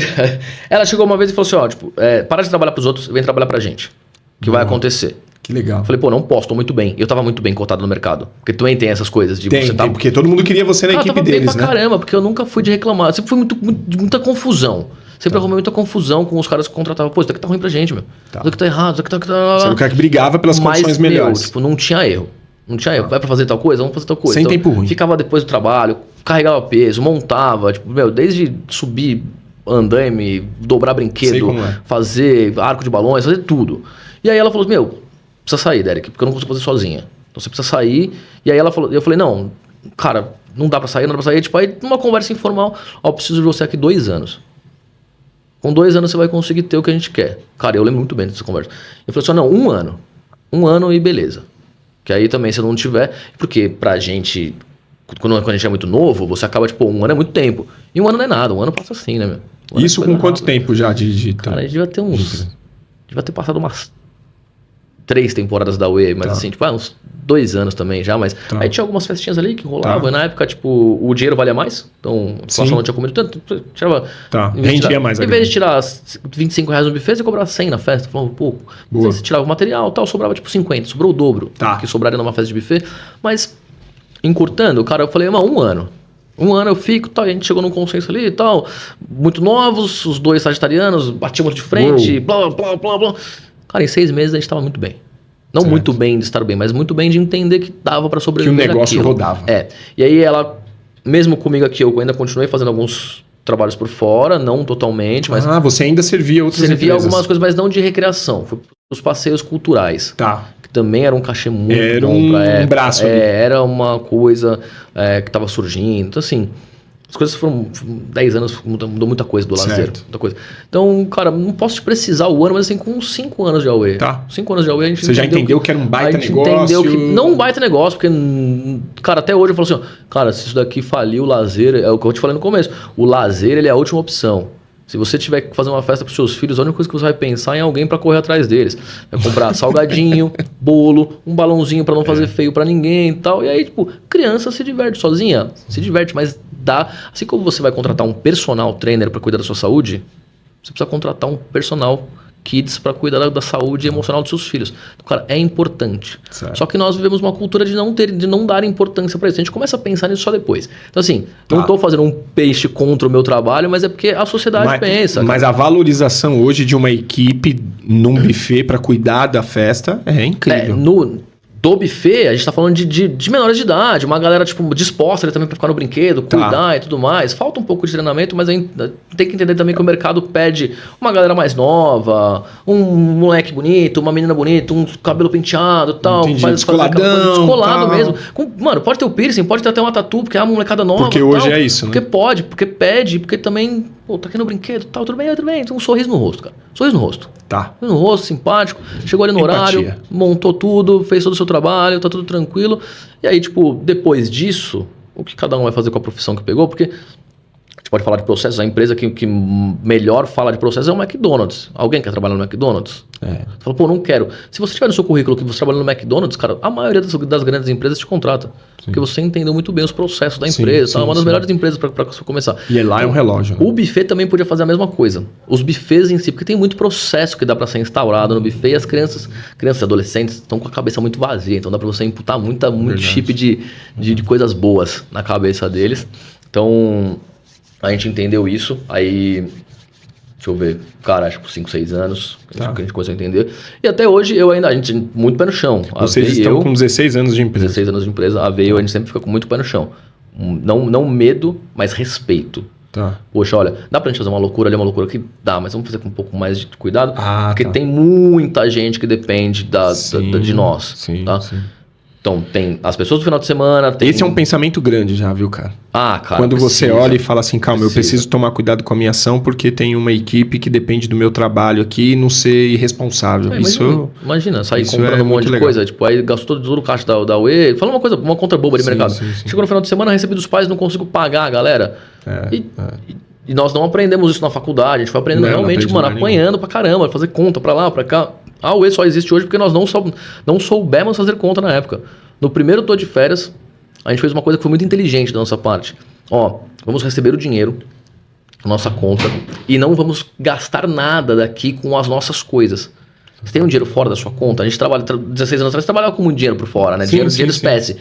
Ela chegou uma vez e falou assim, ó, tipo, para de trabalhar pros outros, vem trabalhar pra gente. O que vai acontecer? Que legal. Eu falei, pô, não posso, tô muito bem. Eu tava muito bem cotado no mercado. Porque também tem essas coisas de você tá... porque todo mundo queria você na equipe deles, bem pra caramba, porque eu nunca fui de reclamar. Sempre fui de muita confusão. Sempre arrumei muita confusão com os caras que contratavam. Pô, isso daqui tá ruim pra gente, meu. Isso daqui tá errado, isso daqui tá... Você é o cara que brigava pelas condições melhores. Tipo, não tinha erro. Não tinha erro. Vai pra fazer tal coisa? Vamos fazer tal coisa. Sem tempo ruim. Ficava depois do trabalho, carregava peso, montava, tipo, desde subir andaime, dobrar brinquedo, fazer arco de balões, fazer tudo. E aí ela falou, precisa sair, Derek, porque eu não consigo fazer sozinha. Então você precisa sair. E aí ela falou, eu falei, não, cara, não dá pra sair. Tipo, aí numa conversa informal, eu preciso de você aqui 2 anos. Com 2 anos você vai conseguir ter o que a gente quer. Cara, eu lembro muito bem dessa conversa. Eu falei assim, não, 1 ano. 1 ano e beleza. Que aí também, se não tiver... Porque pra gente... Quando a gente é muito novo, você acaba, tipo, 1 ano é muito tempo. E 1 ano não é nada. 1 ano passa assim, né, meu? Isso com quanto tempo já de... Cara, a gente devia ter devia ter passado umas 3 temporadas da UE, mas assim, tipo, uns 2 anos também já, mas... Aí tinha algumas festinhas ali que rolavam, e na época, tipo, o dinheiro valia mais, então a população não tinha comido tanto, tirava... rendia mais. Em vez de tirar R$25 no buffet, você cobrava 100 na festa, falava pouco. Aí você tirava o material e tal, sobrava tipo 50, sobrou o dobro que sobraria numa festa de buffet, mas encurtando, cara, eu falei, 1 ano. 1 ano eu fico, tal, e a gente chegou num consenso ali e tal, muito novos, os 2 sagitarianos, batíamos de frente, blá, blá, blá, blá. Cara, em 6 meses a gente tava muito bem. Não muito bem de estar bem, mas muito bem de entender que dava pra sobreviver. Que o negócio rodava. E aí ela, mesmo comigo aqui, eu ainda continuei fazendo alguns trabalhos por fora, não totalmente, mas... você ainda servia outras empresas. Servia algumas coisas, mas não de recreação. Foi os passeios culturais. Que também era um cachê muito bom pra época. Braço. Era uma coisa que tava surgindo. Então, assim... As coisas foram 10 anos, mudou muita coisa do lazer. Muita coisa. Então, cara, não posso te precisar o ano, mas assim, com 5 anos de AUE. 5 anos de AUE, a gente Você já entendeu que era um baita negócio? Entendeu que não um baita negócio, porque, cara, até hoje eu falo assim, cara, se isso daqui falir o lazer, é o que eu te falei no começo, o lazer, ele é a última opção. Se você tiver que fazer uma festa para seus filhos, a única coisa que você vai pensar é em alguém para correr atrás deles. Vai comprar salgadinho, bolo, um balãozinho para não fazer feio para ninguém e tal. E aí, tipo, criança se diverte sozinha, se diverte, mas dá... Assim como você vai contratar um personal trainer para cuidar da sua saúde, você precisa contratar um personal kids para cuidar da saúde emocional dos seus filhos. Então, cara, é importante. Só que nós vivemos uma cultura de não dar importância para isso. A gente começa a pensar nisso só depois. Então, assim, não estou fazendo um peixe contra o meu trabalho, mas é porque a sociedade pensa. Mas a valorização hoje de uma equipe num buffet para cuidar da festa é incrível. do buffet, a gente tá falando de menores de idade, uma galera, tipo, disposta ali também pra ficar no brinquedo, cuidar e tudo mais. Falta um pouco de treinamento, mas ainda tem que entender também que o mercado pede uma galera mais nova, um moleque bonito, uma menina bonita, um cabelo penteado e tal. Descolado mesmo. Mano, pode ter o piercing, pode ter até uma tatu, porque é uma molecada nova. Porque hoje é isso, né? Porque pode, porque pede, porque também, pô, tá aqui no brinquedo, tal, tudo bem. Tem um sorriso no rosto, cara. Sorriso no rosto. Tá. No rosto, simpático, chegou ali no horário, montou tudo, fez todo o seu trabalho, tá tudo tranquilo. E aí, tipo, depois disso, o que cada um vai fazer com a profissão que pegou? Porque a gente pode falar de processos, a empresa que melhor fala de processos é o McDonald's. Alguém quer trabalhar no McDonald's? Você fala, pô, não quero. Se você tiver no seu currículo que você trabalha no McDonald's, cara, a maioria das grandes empresas te contrata. Sim. Porque você entendeu muito bem os processos da empresa. É uma das melhores empresas para você começar. E lá é um relógio. Né? O buffet também podia fazer a mesma coisa. Os buffets em si, porque tem muito processo que dá para ser instaurado no buffet e as crianças e adolescentes estão com a cabeça muito vazia. Então dá para você imputar muito chip de coisas boas na cabeça deles. Então a gente entendeu isso. Aí... Deixa eu ver, cara, acho que por 5, 6 anos que a gente começou a entender. E até hoje a gente muito pé no chão. Vocês estão com 16 anos de empresa. 16 anos de empresa. A Veio, a gente sempre fica com muito pé no chão. Não medo, mas respeito. Tá. Poxa, olha, dá pra gente fazer uma loucura ali, uma loucura aqui? Dá, mas vamos fazer com um pouco mais de cuidado. Porque tem muita gente que depende de nós. Sim, tá? Sim. Então, tem as pessoas do final de semana... Esse é um pensamento grande já, viu, cara? Cara, quando você olha e fala assim, calma, eu preciso tomar cuidado com a minha ação porque tem uma equipe que depende do meu trabalho aqui e não ser irresponsável. Imagina, sair comprando um monte de coisa, tipo, aí gastou todo o caixa da UE, fala uma conta boba de mercado. Sim. Chegou no final de semana, recebi dos pais, não consigo pagar, galera. E nós não aprendemos isso na faculdade, a gente foi aprendendo realmente, mano, apanhando pra caramba, fazer conta pra lá, pra cá. A UE só existe hoje porque nós não soubemos fazer conta na época. No primeiro tô de férias, a gente fez uma coisa que foi muito inteligente da nossa parte. Vamos receber o dinheiro, nossa conta, e não vamos gastar nada daqui com as nossas coisas. Você tem um dinheiro fora da sua conta? A gente trabalha, 16 anos atrás, trabalhava com muito dinheiro por fora, né? Dinheiro espécie.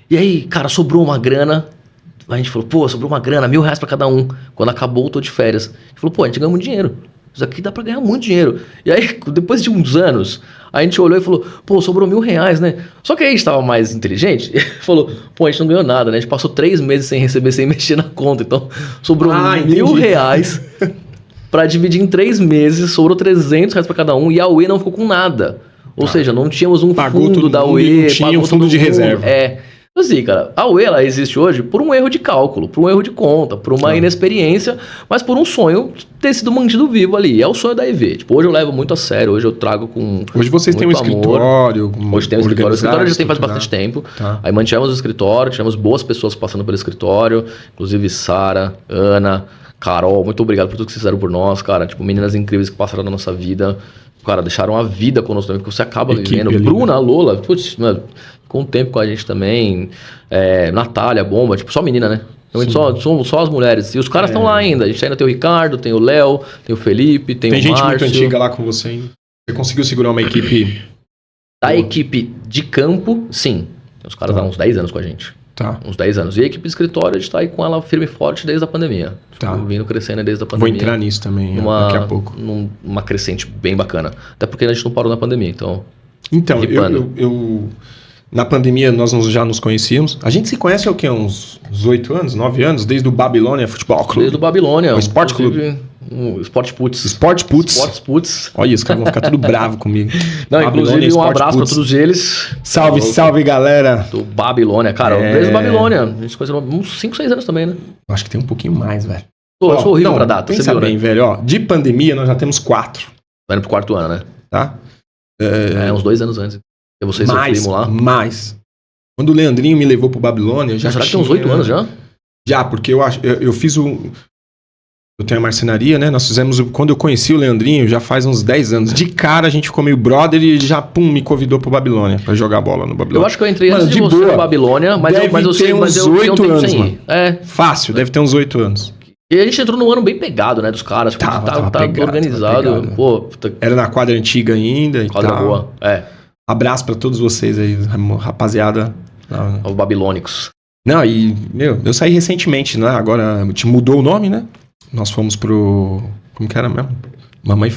E aí, cara, sobrou uma grana. A gente falou, pô, sobrou uma grana, R$1.000 pra cada um. Quando acabou, eu tô de férias. A gente falou, pô, a gente ganhou muito dinheiro. Isso aqui dá pra ganhar muito dinheiro. E aí, depois de uns anos, a gente olhou e falou, pô, sobrou R$1.000, né? Só que aí a gente tava mais inteligente e falou, pô, a gente não ganhou nada, né? A gente passou 3 meses sem receber, sem mexer na conta. Então, sobrou R$1.000 pra dividir em 3 meses, sobrou R$300 pra cada um e a UE não ficou com nada. Ou seja, não tínhamos um fundo da UE. Não tinha um fundo de reserva. Assim, cara, a UE ela existe hoje por um erro de cálculo, por um erro de conta, por uma inexperiência, mas por um sonho ter sido mantido vivo ali. É o sonho da EV. Tipo, hoje eu levo muito a sério, hoje eu trago com Hoje vocês têm um escritório. Hoje tem um escritório. O escritório já tem faz bastante tempo. Aí mantivemos o escritório, tivemos boas pessoas passando pelo escritório, inclusive Sara, Ana, Carol, muito obrigado por tudo que vocês fizeram por nós, cara. Tipo, meninas incríveis que passaram na nossa vida. Cara, deixaram a vida conosco também, porque você acaba vivendo. Bruna, Lola, putz, mano, com o tempo com a gente também. Natália, Bomba, tipo, só menina, né? Só as mulheres. E os caras estão lá ainda. A gente ainda tem o Ricardo, tem o Léo, tem o Felipe, tem o Márcio. Tem gente muito antiga lá com você ainda. Você conseguiu segurar uma equipe? Da equipe de campo, sim. Os caras há uns 10 anos com a gente. Uns 10 anos. E a equipe de escritório, a gente tá aí com ela firme e forte desde a pandemia. Vindo crescendo desde a pandemia. Vou entrar nisso também daqui a pouco. Numa crescente bem bacana. Até porque a gente não parou na pandemia, então... Então, eu na pandemia nós já nos conhecíamos. A gente se conhece há o quê? Uns 8 anos, 9 anos? Desde o Babilônia Futebol Clube. Desde o Babilônia. O Sport Clube. Sport Puts. Sport Puts. Olha, os caras vão ficar tudo bravo comigo. Não, inclusive um abraço pra todos eles. Salve, galera. Do Babilônia. Cara, desde o Babilônia. A gente se conheceu uns 5, 6 anos também, né? Eu acho que tem um pouquinho mais, velho. Eu sou horrível pra data. Pensa bem, velho. De pandemia nós já temos 4. Vai pro 4º ano, né? Tá? Uns 2 anos antes. E vocês mais, lá? Mais. Quando o Leandrinho me levou pro Babilônia, já será que tem uns 8 anos já? Já, porque eu fiz eu tenho a marcenaria, né? Nós fizemos, quando eu conheci o Leandrinho, já faz uns 10 anos. De cara a gente ficou meio brother e já, me convidou pro Babilônia, pra jogar bola no Babilônia. Eu acho que eu entrei antes de você no Babilônia, mas eu sei, mas eu 8 anos, mano. Fácil, deve ter uns 8 anos. E a gente entrou num ano bem pegado, né, dos caras. Tá organizado. Pô, era na quadra antiga ainda e quadra tal. Boa, Abraço pra todos vocês aí, rapaziada. Os babilônicos. Não, e, eu saí recentemente, né? Agora mudou o nome, né? Nós fomos pro... Como que era mesmo? Mamãe...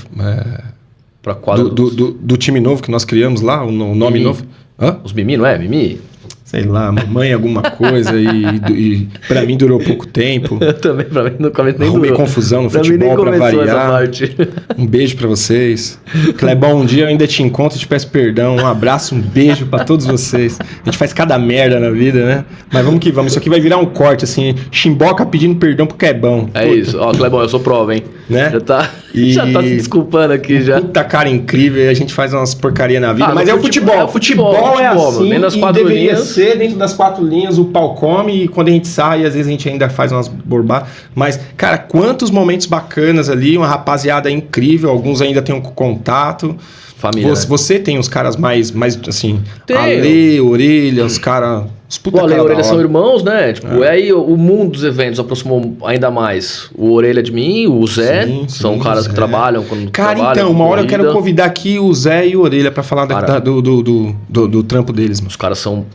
Pra quadra do time novo que nós criamos lá, o nome novo. Hã? Os Mimi, não é? Mimi? Sei lá, mamãe alguma coisa e pra mim durou pouco tempo. Eu também, pra mim, no começo nem Arrumei durou. confusão no Pra mim nem futebol pra começou essa variar. parte. Um beijo pra vocês. Clebão, um dia eu ainda te encontro e te peço perdão. Um abraço, um beijo pra todos vocês. A gente faz cada merda na vida, né? Mas vamos que vamos. Isso aqui vai virar um corte, assim. Chimboca pedindo perdão pro Clebão. É isso. Ó, Clebão, eu sou prova, hein? Né? Já tá se desculpando aqui já. Puta cara incrível, e a gente faz umas porcaria na vida. Ah, mas é o futebol. Futebol é assim, dentro das e quatro deveria linhas. ser dentro das 4 linhas, o pau come, e quando a gente sai, às vezes a gente ainda faz umas borbadas. Mas, cara, quantos momentos bacanas ali, uma rapaziada incrível, alguns ainda têm um contato. Família, né? Você tem os caras mais assim, Tenho. Ale, Orelha, os caras... O Ale e a Orelha são irmãos, né? Tipo, aí o mundo dos eventos aproximou ainda mais. O Orelha de mim, o Zé, são caras que trabalham quando Cara, trabalham, então, uma hora eu corrida. quero convidar aqui o Zé e o Orelha pra falar do trampo deles, mano. Os caras são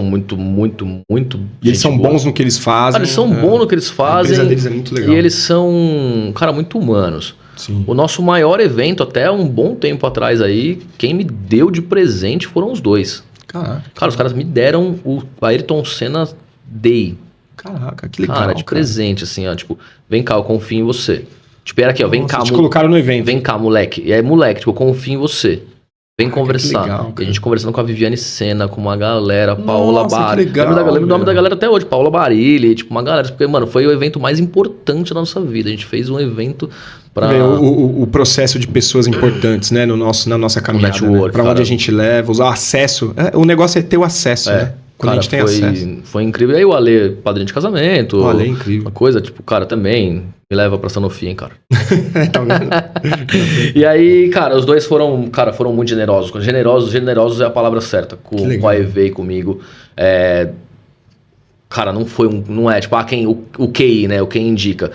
muito E eles gente são boa. bons no que eles fazem. Cara, eles são bons no que eles A fazem. empresa deles é muito legal. E eles são, cara, muito humanos. Sim. O nosso maior evento, até um bom tempo atrás aí, quem me deu de presente foram os dois. Caraca. Cara, os caras me deram o Ayrton Senna Day. Caraca, que legal. Cara, de presente, assim, ó. Tipo, vem cá, eu confio em você. Tipo, era aqui, ó. Vem Nossa, cá, te colocaram no evento. vem cá, moleque. E aí, moleque, tipo, eu confio em você. Vem conversar. que legal, E a cara. gente conversando com a Viviane Senna, com uma galera, Paola Nossa, que Barilli. legal, Lembro o nome meu. da galera até hoje, Paola Barilli, tipo, uma galera. Porque, mano, foi o evento mais importante da nossa vida. A gente fez um evento pra. O processo de pessoas importantes, né, na nossa caminhada, network, né? Pra onde cara. a gente leva, o acesso. O negócio é ter o acesso, né? Quando Cara, a gente tem acesso. foi incrível. E aí o Ale, padrinho de casamento. O Ale é incrível. Uma coisa, tipo, cara, também me leva pra Sanofi, hein, cara. Tá vendo? E aí, cara, os dois foram muito generosos. Generosos é a palavra certa. Que Com legal. a EV e comigo. Cara, não é tipo, o QI, né? O QI indica.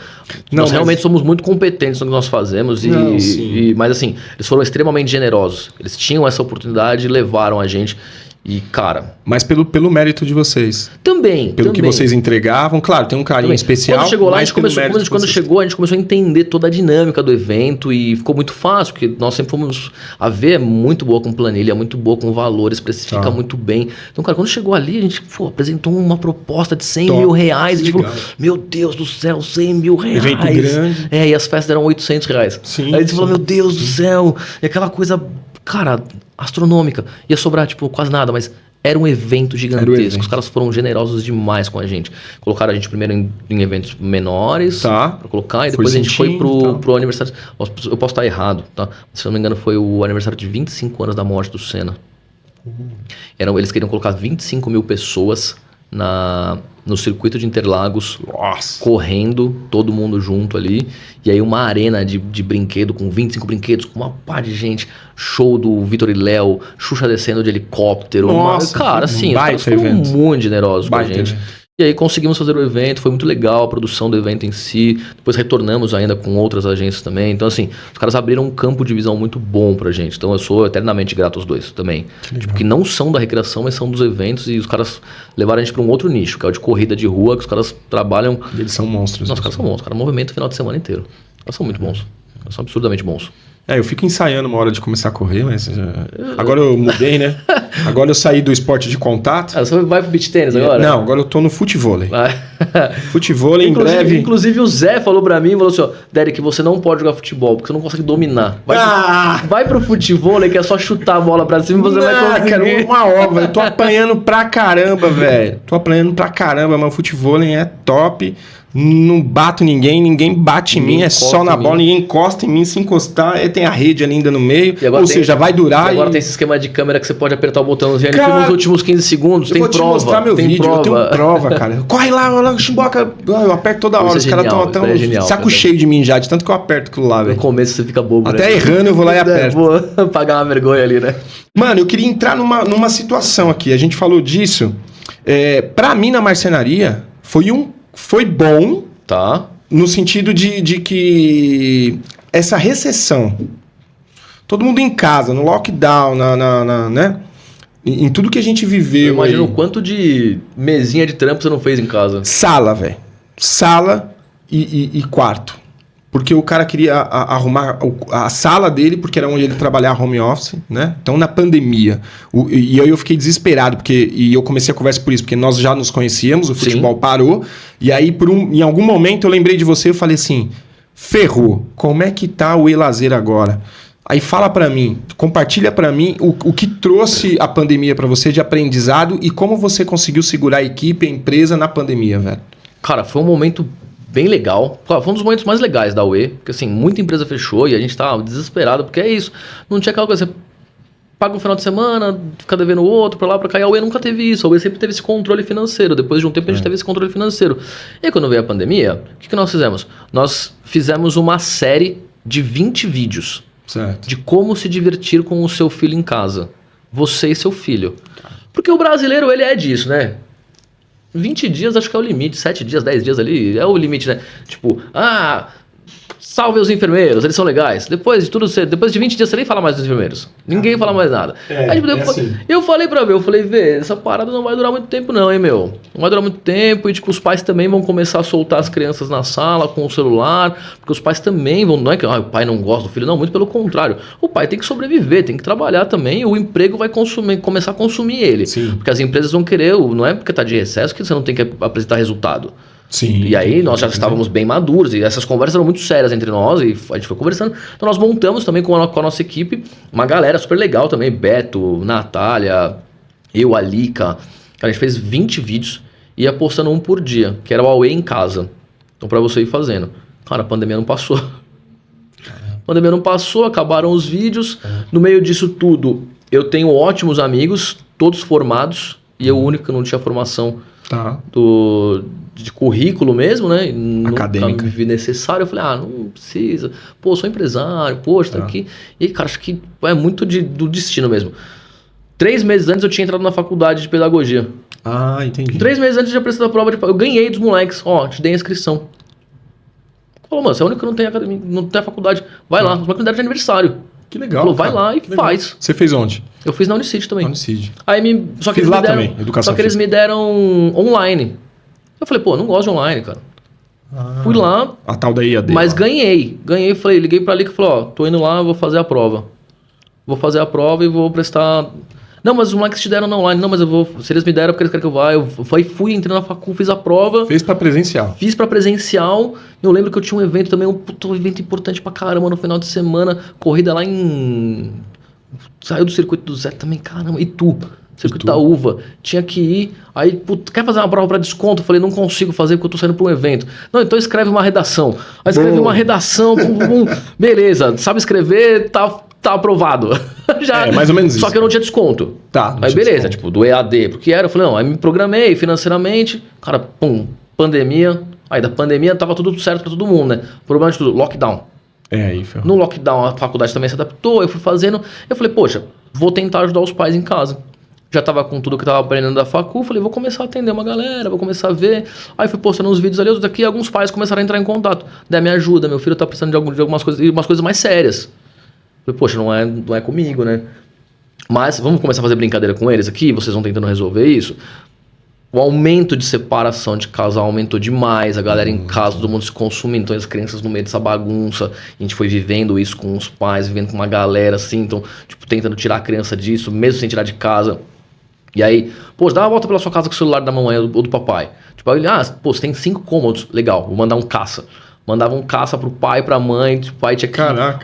Não, Nós mas- realmente somos muito competentes no que nós fazemos. Não, sim. Mas assim, eles foram extremamente generosos. Eles tinham essa oportunidade e levaram a gente. E, cara, Mas pelo mérito de vocês. também. Pelo que vocês entregavam. Claro, tem um carinho Também. especial. Quando chegou lá, a mas gente pelo começou, mérito de quando vocês. chegou, a gente começou a entender toda a dinâmica do evento e ficou muito fácil, porque nós sempre fomos. A V é muito boa com planilha, muito boa com valores, precifica Tá. muito bem. Então, cara, quando chegou ali, a gente apresentou uma proposta de 100 Top. mil reais. A gente Legal. falou, meu Deus do céu, 100 mil reais. Evento grande. E as festas eram 800 reais. Sim, Aí a gente sim. falou, meu Deus do céu. E aquela coisa, cara, astronômica. Ia sobrar, tipo, quase nada, mas. Era um evento gigantesco. evento. Os caras foram generosos demais com a gente. Colocaram a gente primeiro em eventos menores Tá. pra colocar, e Foi depois a gente foi sentindo, tá. pro aniversário. Eu posso estar errado, tá? Se eu não me engano, foi o aniversário de 25 anos da morte do Senna. Eles queriam colocar 25 mil pessoas no circuito de Interlagos, Nossa. correndo, todo mundo junto ali. E aí uma arena de brinquedo com 25 brinquedos, com uma par de gente. Show do Vitor e Léo, Xuxa descendo de helicóptero. Nossa, Cara, foi um assim, os baita caras foram evento. muito generosos com a Baita gente. evento. E aí conseguimos fazer o evento, foi muito legal a produção do evento em si. Depois retornamos ainda com outras agências também. Então, assim, os caras abriram um campo de visão muito bom pra gente. Então eu sou eternamente grato aos dois também. Tipo, que não são da recreação, mas são dos eventos. E os caras levaram a gente pra um outro nicho, que é o de corrida de rua, que os caras trabalham. Eles são monstros. Nossa, os caras são bons, os caras movimentam o final de semana inteiro. Os caras são muito bons. Eles são absurdamente bons. Eu fico ensaiando uma hora de começar a correr, mas agora eu mudei, né? Agora eu saí do esporte de contato. Ah, você vai pro beach tênis agora? Não, agora eu tô no futevôlei. Ah. Futevôlei em Inclusive, breve. inclusive o Zé falou pra mim, falou assim, ó, Derek, você não pode jogar futebol, porque você não consegue dominar. Vai pro futebol, que é só chutar a bola pra cima e você vai conseguir. Cara, uma obra. Eu tô apanhando pra caramba, velho. Tô apanhando pra caramba, mas o futevôlei é top. Não bato ninguém bate em mim, Ninguém é encosta só na em mim. bola, ninguém encosta em mim, se encostar, aí tem a rede ali ainda no meio, E agora ou tem- seja, vai durar E agora e... tem esse esquema de câmera que você pode apertar o botãozinho ali Cara, nos últimos 15 segundos, Eu tem vou te prova. mostrar meu tem vídeo, prova. eu tenho prova, cara. Corre lá, Chimboca, eu aperto toda hora, Isso os é caras genial, estão isso é genial, saco cara. cheio de mim já, de tanto que eu aperto aquilo lá, No velho. começo você fica bobo, Até né? errando eu vou lá e aperto. Vou pagar uma vergonha ali, né? Mano, eu queria entrar numa situação aqui. A gente falou disso. Pra mim, na marcenaria, foi bom Tá. no sentido de que essa recessão, todo mundo em casa, no lockdown, né? Em tudo que a gente viveu. Eu imagino aí. o quanto de mesinha de trampo você não fez em casa. Sala, velho. Sala e quarto. porque o cara queria arrumar a sala dele, porque era onde ele trabalhava home office, né? Então, na pandemia. E aí eu fiquei desesperado, e eu comecei a conversa por isso, porque nós já nos conhecíamos, o futebol parou, e aí em algum momento eu lembrei de você e falei assim, ferrou, como é que tá o E-Lazer agora? Aí fala pra mim, compartilha pra mim o que trouxe a pandemia pra você de aprendizado e como você conseguiu segurar a equipe, a empresa na pandemia, velho. Cara, foi um momento bem legal. Foi um dos momentos mais legais da UE, porque assim, muita empresa fechou e a gente tava desesperado, porque é isso. Não tinha aquela coisa, você paga um final de semana, fica devendo o outro, pra lá, pra cá. E a UE nunca teve isso. A UE sempre teve esse controle financeiro. Depois de um tempo a gente teve esse controle financeiro. E aí, quando veio a pandemia, o que nós fizemos? Nós fizemos uma série de 20 vídeos. Certo. De como se divertir com o seu filho em casa. Você e seu filho. Porque o brasileiro, ele é disso, né? 20 dias acho que é o limite, 7 dias, 10 dias ali, é o limite, né? Tipo, salve os enfermeiros, eles são legais. Depois de 20 dias você nem fala mais dos enfermeiros. Ninguém fala mais nada. Aí, tipo, assim. eu falei pra ver, essa parada não vai durar muito tempo não, hein, meu? Não vai durar muito tempo e, tipo, os pais também vão começar a soltar as crianças na sala com o celular, porque os pais também vão, não é que o pai não gosta do filho, não, muito pelo contrário. O pai tem que sobreviver, tem que trabalhar também, e o emprego vai começar a consumir ele. Sim. Porque as empresas vão querer, não é porque tá de recesso que você não tem que apresentar resultado. Sim. E aí nós já estávamos bem maduros e essas conversas eram muito sérias entre nós e a gente foi conversando. Então nós montamos também com a nossa equipe uma galera super legal também, Beto, Natália, eu, a Lica. A gente fez 20 vídeos e ia postando um por dia, que era o Away em casa. Então pra você ir fazendo. Cara, a pandemia não passou. A pandemia não passou, acabaram os vídeos. No meio disso tudo, eu tenho ótimos amigos, todos formados, e eu o único que não tinha formação de currículo mesmo, né? Acadêmica. Nunca me vi necessário. Eu falei, não precisa. Pô, sou empresário, poxa, tá aqui. E aí, cara, acho que é muito do destino mesmo. 3 meses antes eu tinha entrado na faculdade de pedagogia. Entendi. 3 meses antes eu já prestei a prova eu ganhei dos moleques. Te dei a inscrição. Falou, mano, você é o único que não tem academia, não tem a faculdade. Vai lá, os moleques me deram de aniversário. Que legal. Falou, vai lá e faz. Você fez onde? Eu fiz na Unicid também. Unicid. Só que fiz eles lá me deram, também, educação só que eles me deram online. Eu falei, não gosto de online, cara. Fui lá. A tal da EAD. Mas ganhei, liguei pra ali que falou, tô indo lá, vou fazer a prova. Vou fazer a prova e vou prestar... Não, mas os moleques te deram na online. Não, mas eu vou... Se eles me deram, porque eles querem que eu vá. Eu fui, entrei na facul, fiz a prova. Fez pra presencial. Fiz pra presencial. Eu lembro que eu tinha um evento também, um evento importante pra caramba no final de semana. Corrida lá em... Saiu do circuito do Zé também, caramba. Itu. Circuito da Uva. Tinha que ir. Aí, quer fazer uma prova pra desconto? Eu falei, não consigo fazer porque eu tô saindo pra um evento. Não, então escreve uma redação. Aí escrevi uma redação. Beleza, sabe escrever, tá aprovado. Já, mais ou menos isso. Só que eu não tinha desconto. Aí beleza, tipo, do EAD, porque era, eu falei, não, aí me programei financeiramente, cara, pandemia. Aí da pandemia tava tudo certo pra todo mundo, né? O problema de tudo, lockdown. Aí, ferrou. No lockdown a faculdade também se adaptou, eu fui fazendo, eu falei, poxa, vou tentar ajudar os pais em casa. Já tava com tudo que eu tava aprendendo da facul, falei, vou começar a atender uma galera, vou começar a ver. Aí fui postando uns vídeos ali, outros aqui, alguns pais começaram a entrar em contato. Daí me ajuda, meu filho tá precisando de algumas coisas, e umas coisas mais sérias. Falei, poxa, não é comigo, né? Mas vamos começar a fazer brincadeira com eles aqui, vocês vão tentando resolver isso. O aumento de separação de casal aumentou demais, a galera em casa, todo mundo se consumindo, então as crianças no meio dessa bagunça, a gente foi vivendo isso com os pais, vivendo com uma galera assim, então, tipo, tentando tirar a criança disso, mesmo sem tirar de casa. E aí, pô, dá uma volta pela sua casa com o celular da mamãe ou do papai. Tipo, aí, você tem 5 cômodos, legal, vou mandar um caça. Mandava um caça pro pai, pra mãe, tipo, o pai tinha que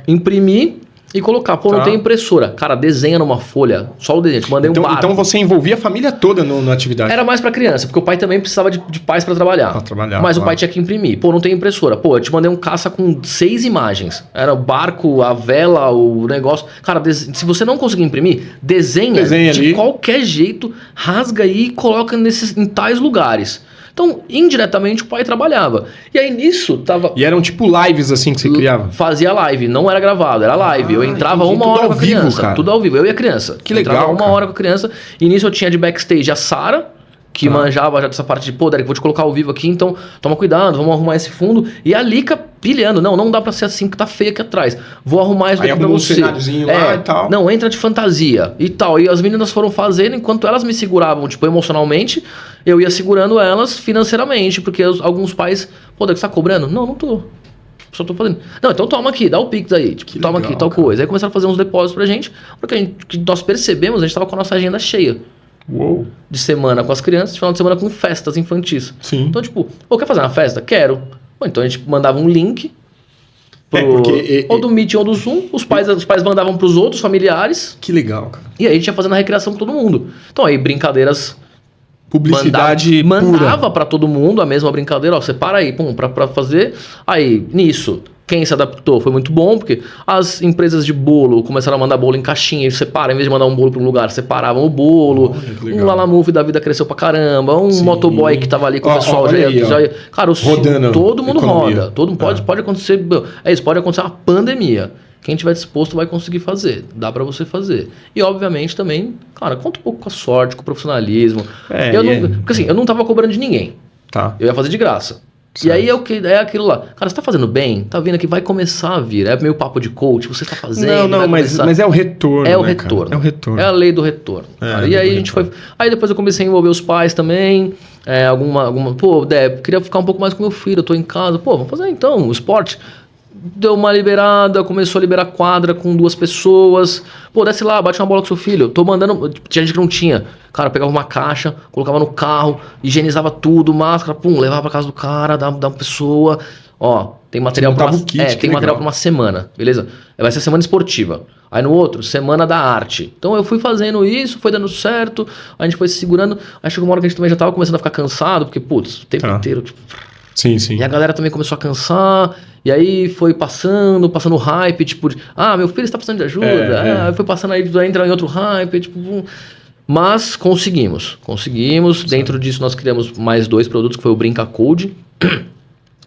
imprimir e colocar. Não tem impressora. Cara, desenha numa folha, só o desenho. Te mandei um barco. Então você envolvia a família toda na atividade. Era mais pra criança, porque o pai também precisava de pais pra trabalhar. Mas o pai tinha que imprimir. Não tem impressora. Eu te mandei um caça com 6 imagens. Era o barco, a vela, o negócio. Cara, se você não conseguir imprimir, desenha de ali. Qualquer jeito, rasga aí e coloca em tais lugares. Então, indiretamente, o pai trabalhava. E aí, nisso, tava... E eram tipo lives, assim, que você criava? Fazia live, não era gravado, era live. Eu entrava uma hora com a criança. Cara. Tudo ao vivo, eu e a criança. Que legal, entrava uma hora com a criança. E nisso eu tinha de backstage a Sara, que manjava já dessa parte de, Derek, vou te colocar ao vivo aqui, então toma cuidado, vamos arrumar esse fundo. E a Lica pilhando, não dá pra ser assim, que tá feio aqui atrás. Vou arrumar isso daqui pra você. Um cenáriozinho lá e tal. Não, entra de fantasia e tal. E as meninas foram fazendo, enquanto elas me seguravam, tipo, emocionalmente, eu ia segurando elas financeiramente, porque alguns pais, Derek, você tá cobrando? Não tô. só tô fazendo. Não, então toma aqui, dá o Pix aí. Tipo, toma legal, aqui, tal coisa. Aí começaram a fazer uns depósitos pra gente. Porque nós percebemos, a gente tava com a nossa agenda cheia. Uou. De semana com as crianças, de final de semana com festas infantis. Sim. Então, tipo, quer fazer uma festa? Quero. Bom, então a gente mandava um link. Ou do Meet ou do Zoom. Os pais mandavam pros outros familiares. Que legal, cara. E aí a gente ia fazendo a recreação com todo mundo. Então aí, brincadeiras. Publicidade mandava pra todo mundo a mesma brincadeira, ó, separa aí, pum, pra fazer. Aí, nisso, quem se adaptou foi muito bom, porque as empresas de bolo começaram a mandar bolo em caixinha, e separa, em vez de mandar um bolo pra um lugar, separavam o bolo. Um Lalamove da vida cresceu pra caramba, um motoboy que tava ali com o pessoal já ia. Cara, rodando, todo mundo economia. roda. Todo mundo pode acontecer. É isso, pode acontecer uma pandemia. Quem tiver disposto vai conseguir fazer. Dá pra você fazer. E, obviamente, também, cara, conta um pouco com a sorte, com o profissionalismo. Porque assim, eu não tava cobrando de ninguém. Tá. Eu ia fazer de graça. Certo. E aí é aquilo lá. Cara, você tá fazendo bem? Tá vendo que vai começar a vir. É meio papo de coach, você tá fazendo. Não, mas é o retorno. É o retorno. Cara? É o retorno. É a lei do retorno. E aí a gente foi. Aí depois eu comecei a envolver os pais também. Pô, queria ficar um pouco mais com meu filho, eu tô em casa. Pô, vamos fazer então, o esporte. Deu uma liberada, começou a liberar quadra com 2 pessoas. Pô, desce lá, bate uma bola com seu filho. Tô mandando. Tinha gente que não tinha. Cara, pegava uma caixa, colocava no carro, higienizava tudo, máscara, pum, levava pra casa do cara, dava uma pessoa. Ó, tem material pra material pra uma semana, beleza? Vai ser semana esportiva. Aí no outro, semana da arte. Então eu fui fazendo isso, foi dando certo, a gente foi se segurando. Aí chegou uma hora que a gente também já tava começando a ficar cansado, porque, putz, o tempo inteiro, tipo. Sim, sim. E a galera também começou a cansar, e aí foi passando o hype, tipo, meu filho está precisando de ajuda, foi passando aí entra em outro hype, tipo... Mas conseguimos. Dentro disso nós criamos mais 2 produtos, que foi o Brinca Code,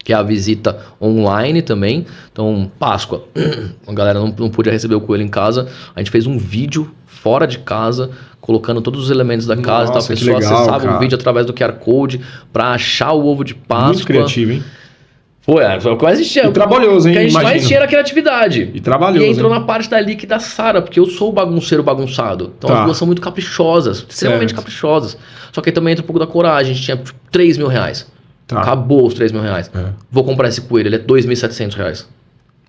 que é a visita online também. Então, Páscoa, a galera não podia receber o coelho em casa, a gente fez um vídeo fora de casa, colocando todos os elementos da casa, então a pessoa acessava o vídeo através do QR Code para achar o ovo de Páscoa. Muito criativo, hein? Foi o que mais tinha. E trabalhoso, hein? O que a gente mais tinha era a criatividade. E trabalhoso. E entrou na parte da Lick da Sara, porque eu sou o bagunceiro bagunçado. Então as duas são muito caprichosas, extremamente caprichosas. Só que aí também entra um pouco da coragem. A gente tinha tipo, 3 mil reais. Acabou os 3 mil reais. Vou comprar esse coelho, ele é 2.700 reais.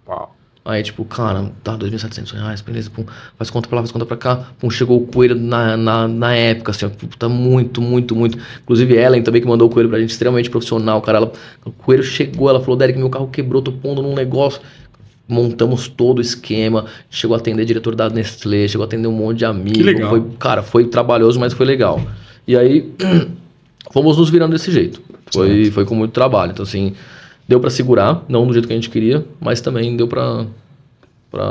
Uau. Aí, tipo, cara, tá, 2.700 reais, beleza, pum, faz conta pra lá, faz conta pra cá, pum, chegou o coelho na época, assim, ó, tá muito. Inclusive, Ellen também que mandou o coelho pra gente, extremamente profissional, cara, o coelho chegou, ela falou, Derek, meu carro quebrou, tô pondo num negócio, montamos todo o esquema, chegou a atender diretor da Nestlé, chegou a atender um monte de amigos, que legal. Foi trabalhoso, mas foi legal. E aí, fomos nos virando desse jeito, foi com muito trabalho, então assim... Deu pra segurar, não do jeito que a gente queria, mas também deu pra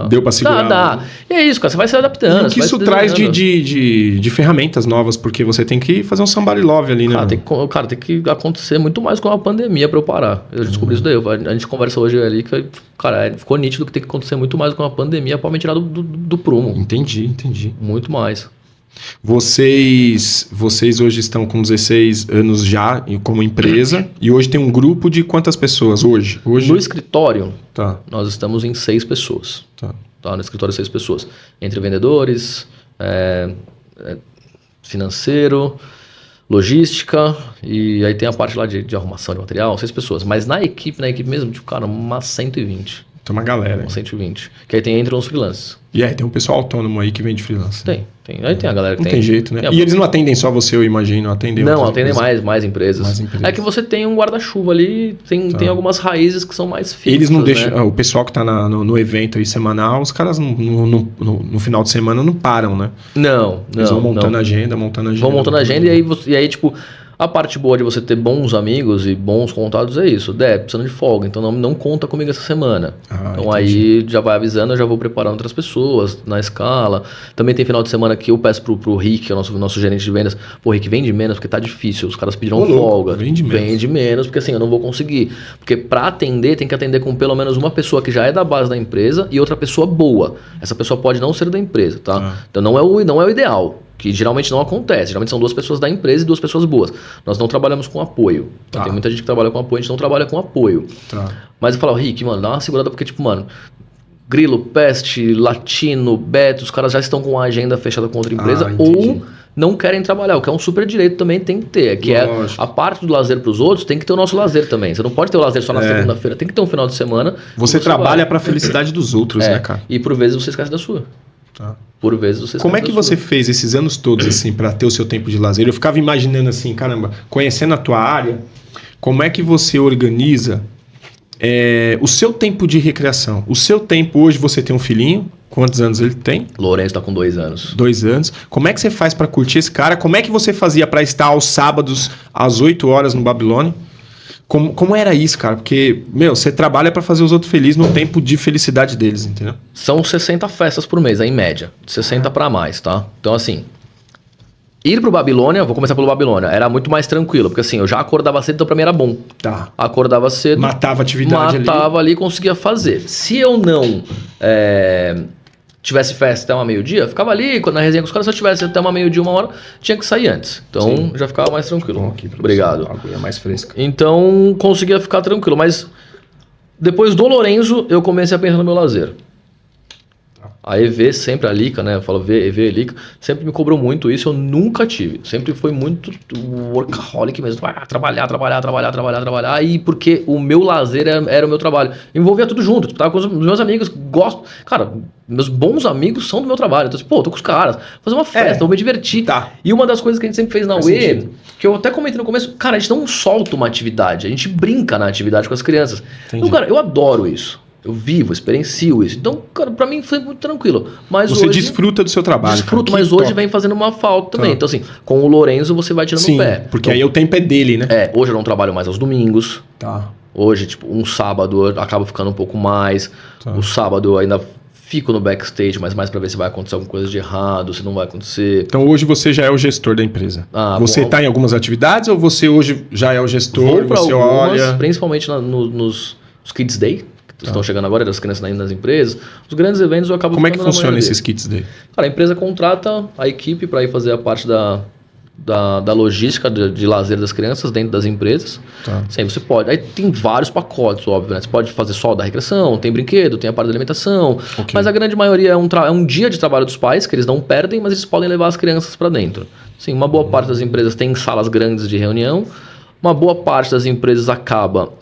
Deu pra segurar. Dá. E é isso, cara, você vai se adaptando. E o que isso traz de ferramentas novas, porque você tem que fazer um somebody love ali, né? Cara, tem que acontecer muito mais com a pandemia pra eu parar. Eu descobri isso daí. A gente conversa hoje ali que, cara, ficou nítido que tem que acontecer muito mais com a pandemia pra me tirar do prumo. Entendi. Muito mais. Vocês hoje estão com 16 anos já como empresa e hoje tem um grupo de quantas pessoas hoje? No escritório, tá. Nós estamos em 6 pessoas. Tá. No escritório 6 pessoas. Entre vendedores, financeiro, logística e aí tem a parte lá de arrumação de material, 6 pessoas. Mas na equipe mesmo, tipo, cara, umas 120. Tem uma galera. Umas 120. Que aí tem entre uns freelancers. E aí tem um pessoal autônomo aí que vende freelance. Tem. Aí tem a galera que não tem jeito, né? E eles não atendem só você, eu imagino, atendem mais empresas. É que você tem um guarda-chuva ali, tem algumas raízes que são mais fixas. Eles não deixam, né? O pessoal que tá no evento aí semanal, os caras no final de semana não param, né? Não. Eles vão montando agenda. Vão montando agenda e aí tipo... A parte boa de você ter bons amigos e bons contatos é isso. Precisando de folga, então não conta comigo essa semana. Então entendi. Aí já vai avisando, eu já vou preparando outras pessoas na escala. Também tem final de semana que eu peço pro Rick, que é o nosso gerente de vendas. Pô, Rick, vende menos porque tá difícil. Os caras pediram folga. Vende menos porque assim, eu não vou conseguir. Porque pra atender, tem que atender com pelo menos uma pessoa que já é da base da empresa e outra pessoa boa. Essa pessoa pode não ser da empresa, tá? Então não é o ideal. Que geralmente não acontece. Geralmente são 2 pessoas da empresa e 2 pessoas boas. Nós não trabalhamos com apoio. Tem muita gente que trabalha com apoio, a gente não trabalha com apoio. Mas eu falo, Rick, mano, dá uma segurada porque, tipo, mano, Grilo, Peste, Latino, Beto, os caras já estão com a agenda fechada com outra empresa entendi. ou não querem trabalhar, o que é um super direito também tem que ter, que Lógico. é a parte do lazer para os outros, tem que ter o nosso lazer também. Você não pode ter o lazer só na segunda-feira, tem que ter um final de semana. Você trabalha para a felicidade dos outros, né, cara? E por vezes você esquece da sua. Tá. Por vezes você Como é esquece que da você sua. fez esses anos todos, assim, para ter o seu tempo de lazer? Eu ficava imaginando assim, caramba, conhecendo a tua área, como é que você organiza o seu tempo de recreação? O seu tempo, hoje você tem um filhinho, quantos anos ele tem? Lourenço tá com 2 anos. 2 anos. Como é que você faz para curtir esse cara? Como é que você fazia para estar aos sábados, às 8 horas no Babilônia? Como era isso, cara? Porque, você trabalha para fazer os outros felizes no tempo de felicidade deles, entendeu? São 60 festas por mês, em média. De 60 para mais, tá? Então, assim, ir pro Babilônia, vou começar pelo Babilônia, era muito mais tranquilo, porque assim, eu já acordava cedo, então pra mim era bom. Tá. Acordava cedo. Matava a atividade Matava ali e conseguia fazer. Se eu não tivesse festa até uma meio-dia, eu ficava ali na resenha com os caras, se eu tivesse até uma meio-dia, 1 hora, tinha que sair antes. Então, já ficava mais tranquilo. Bom aqui pra Obrigado. você, a agulha mais fresca. Então, conseguia ficar tranquilo. Mas depois do Lourenço, eu comecei a pensar no meu lazer. A EV sempre, a Lica, né? Eu falo EV e Lica, sempre me cobrou muito isso, eu nunca tive. Sempre foi muito workaholic mesmo. Trabalhar. E porque o meu lazer era o meu trabalho. Envolvia tudo junto. Tipo, tava com os meus amigos, gosto. Cara, meus bons amigos são do meu trabalho. Então, tô com os caras, fazer uma festa, vou me divertir. Tá. E uma das coisas que a gente sempre fez na UE, que eu até comentei no começo, cara, a gente não solta uma atividade, a gente brinca na atividade com as crianças. Entendi. Então, cara, eu adoro isso. Eu vivo, experiencio isso. Então, cara, pra mim foi muito tranquilo. Mas Você hoje, desfruta do seu trabalho. desfruto, cara. mas Que hoje top. vem fazendo uma falta também. Tá. Então, assim, com o Lourenço você vai tirando Sim, o pé. porque Então, aí o tempo é dele, né? hoje eu não trabalho mais aos domingos. Tá. Hoje, tipo, um sábado eu acabo ficando um pouco mais. Tá. O sábado eu ainda fico no backstage, mas mais pra ver se vai acontecer alguma coisa de errado, se não vai acontecer. Então hoje você já é o gestor da empresa. Você está em algumas atividades ou você hoje já é o gestor? Vou pra você algumas, olha. principalmente nos Kids Day, que estão chegando agora, das crianças ainda nas empresas. Os grandes eventos eu acabo Como é que ficando na funciona manhã esses deles. kits daí? Cara, a empresa contrata a equipe para ir fazer a parte da logística de lazer das crianças dentro das empresas. Tá. Sim, você pode. Aí tem vários pacotes, óbvio, né? Você pode fazer só da recreação, tem brinquedo, tem a parte da alimentação. Ok. Mas a grande maioria é um dia de trabalho dos pais, que eles não perdem, mas eles podem levar as crianças para dentro. Sim, uma boa parte das empresas tem salas grandes de reunião. Uma boa parte das empresas acaba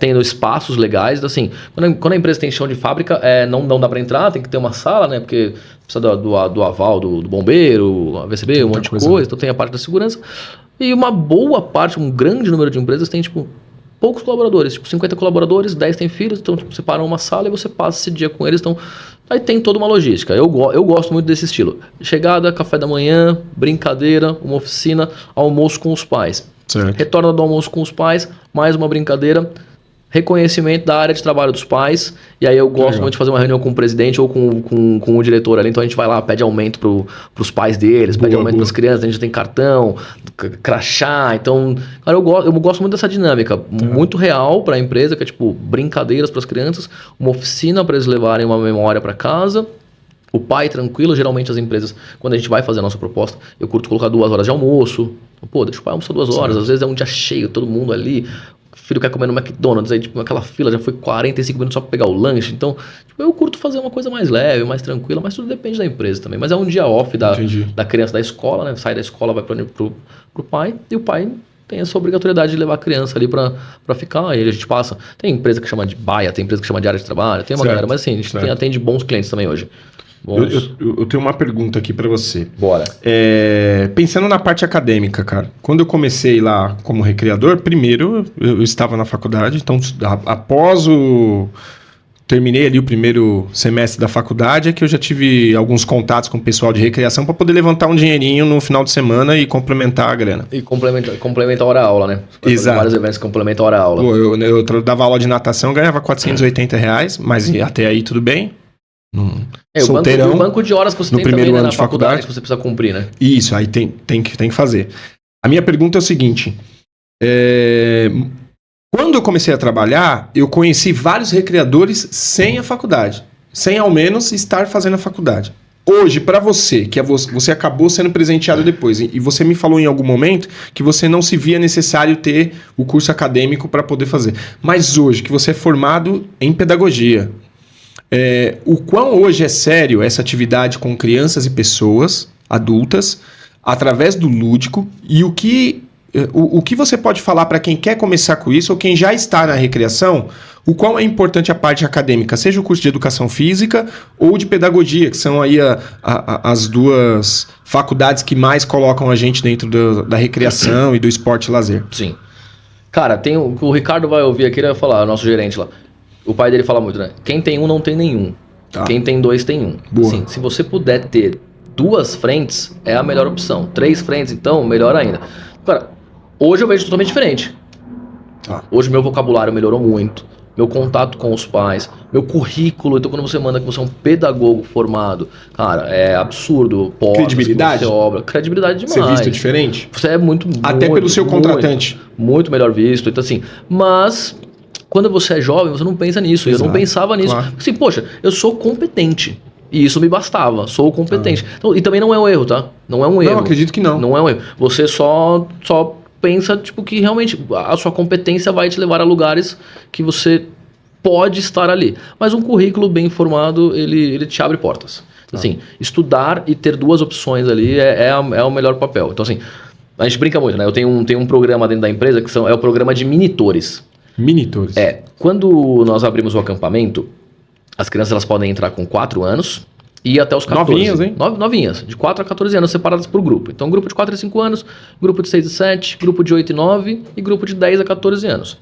tendo espaços legais. Assim, quando a empresa tem chão de fábrica, não dá para entrar, tem que ter uma sala, né? Porque precisa do aval do bombeiro, AVCB, um monte de coisa. Então tem a parte da segurança. E uma boa parte, um grande número de empresas tem, tipo, poucos colaboradores. Tipo, 50 colaboradores, 10 têm filhos. Então, tipo, separam uma sala e você passa esse dia com eles. Então, aí tem toda uma logística. Eu gosto muito desse estilo. Chegada, café da manhã, brincadeira, uma oficina, almoço com os pais. Certo. Retorna do almoço com os pais, mais uma brincadeira, reconhecimento da área de trabalho dos pais, e aí eu gosto muito de fazer uma reunião com o presidente ou com o diretor ali, então a gente vai lá, pede aumento pros pais deles, pede aumento pras crianças, a gente tem cartão, crachá, então, cara, eu gosto muito dessa dinâmica, muito real pra empresa, que é tipo, brincadeiras pras crianças, uma oficina para eles levarem uma memória para casa. O pai tranquilo, geralmente as empresas, quando a gente vai fazer a nossa proposta, eu curto colocar 2 horas de almoço. Pô, deixa o pai almoçar 2 horas, às vezes é um dia cheio, todo mundo ali, o filho quer comer no McDonald's, aí tipo, aquela fila já foi 45 minutos só pra pegar o lanche. Então, tipo, eu curto fazer uma coisa mais leve, mais tranquila, mas tudo depende da empresa também. Mas é um dia off da criança da escola, né? Sai da escola, vai pro pai, e o pai tem essa obrigatoriedade de levar a criança ali pra ficar. Aí a gente passa. Tem empresa que chama de baia, tem empresa que chama de área de trabalho, tem uma galera, mas assim, a gente atende bons clientes também hoje. Eu tenho uma pergunta aqui para você. Bora. Pensando na parte acadêmica, cara. Quando eu comecei lá como recreador, primeiro eu estava na faculdade, então após terminei ali o primeiro semestre da faculdade, é que eu já tive alguns contatos com o pessoal de recreação para poder levantar um dinheirinho no final de semana e complementar a grana. E complementa a hora-aula, né? Exato. Vários eventos que complementam a hora-aula. Pô, eu dava aula de natação, ganhava R$480, mas até aí tudo bem. Solteirão. O banco de horas que você no tem primeiro também, ano na de faculdade que você precisa cumprir, né? Isso, aí tem que fazer. A minha pergunta é o seguinte. Quando eu comecei a trabalhar, eu conheci vários recreadores sem a faculdade. Sem ao menos estar fazendo a faculdade. Hoje, para você, que você acabou sendo presenteado depois, e você me falou em algum momento que você não se via necessário ter o curso acadêmico para poder fazer. Mas hoje, que você é formado em pedagogia, o quão hoje é sério essa atividade com crianças e pessoas adultas, através do lúdico, e o que você pode falar para quem quer começar com isso, ou quem já está na recreação, o quão é importante a parte acadêmica, seja o curso de educação física ou de pedagogia, que são aí as duas faculdades que mais colocam a gente dentro da recreação e do esporte e lazer. Sim. Cara, o Ricardo vai ouvir aqui, ele vai falar, o nosso gerente lá. O pai dele fala muito, né? Quem tem um não tem nenhum. Tá. Quem tem dois tem um. Assim, se você puder ter 2 frentes, é a melhor opção. 3 frentes, então, melhor ainda. Cara, hoje eu vejo totalmente diferente. Tá. Hoje meu vocabulário melhorou muito. Meu contato com os pais, meu currículo. Então, quando você manda que você é um pedagogo formado, cara, é absurdo. Credibilidade? Credibilidade demais. Você é visto diferente? Você é muito... Até pelo seu contratante. Muito melhor visto. Então, assim, mas... Quando você é jovem, você não pensa nisso. Exato. Eu não pensava nisso. Claro. Assim, poxa, eu sou competente. E isso me bastava. Sou competente. Então, e também não é um erro, tá? Não é um erro. Não, acredito que não. Não é um erro. Você só pensa, tipo, que realmente a sua competência vai te levar a lugares que você pode estar ali. Mas um currículo bem formado, ele te abre portas. Assim, estudar e ter 2 opções ali é o melhor papel. Então, assim, a gente brinca muito, né? Eu tenho um programa dentro da empresa que é o programa de minitores. Minitores? Quando nós abrimos o acampamento, as crianças elas podem entrar com 4 anos e até os 14. Novinhas, hein? Novinhas, de 4 a 14 anos, separadas por grupo. Então, grupo de 4 a 5 anos, grupo de 6 a 7, grupo de 8 e 9 e grupo de 10 a 14 anos.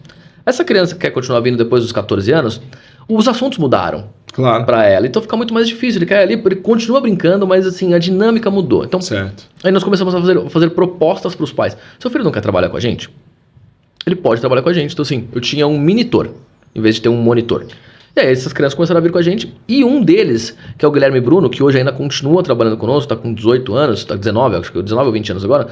Essa criança que quer continuar vindo depois dos 14 anos, os assuntos mudaram. Claro. Para ela. Então fica muito mais difícil. Ele quer ali, ele continua brincando, mas assim, a dinâmica mudou. Então, certo. Aí nós começamos a fazer propostas para os pais. Seu filho não quer trabalhar com a gente? Ele pode trabalhar com a gente. Então, assim, eu tinha um monitor, em vez de ter um monitor. E aí, essas crianças começaram a vir com a gente. E um deles, que é o Guilherme Bruno, que hoje ainda continua trabalhando conosco, está com 18 anos, está com 19, acho que 19 ou 20 anos agora.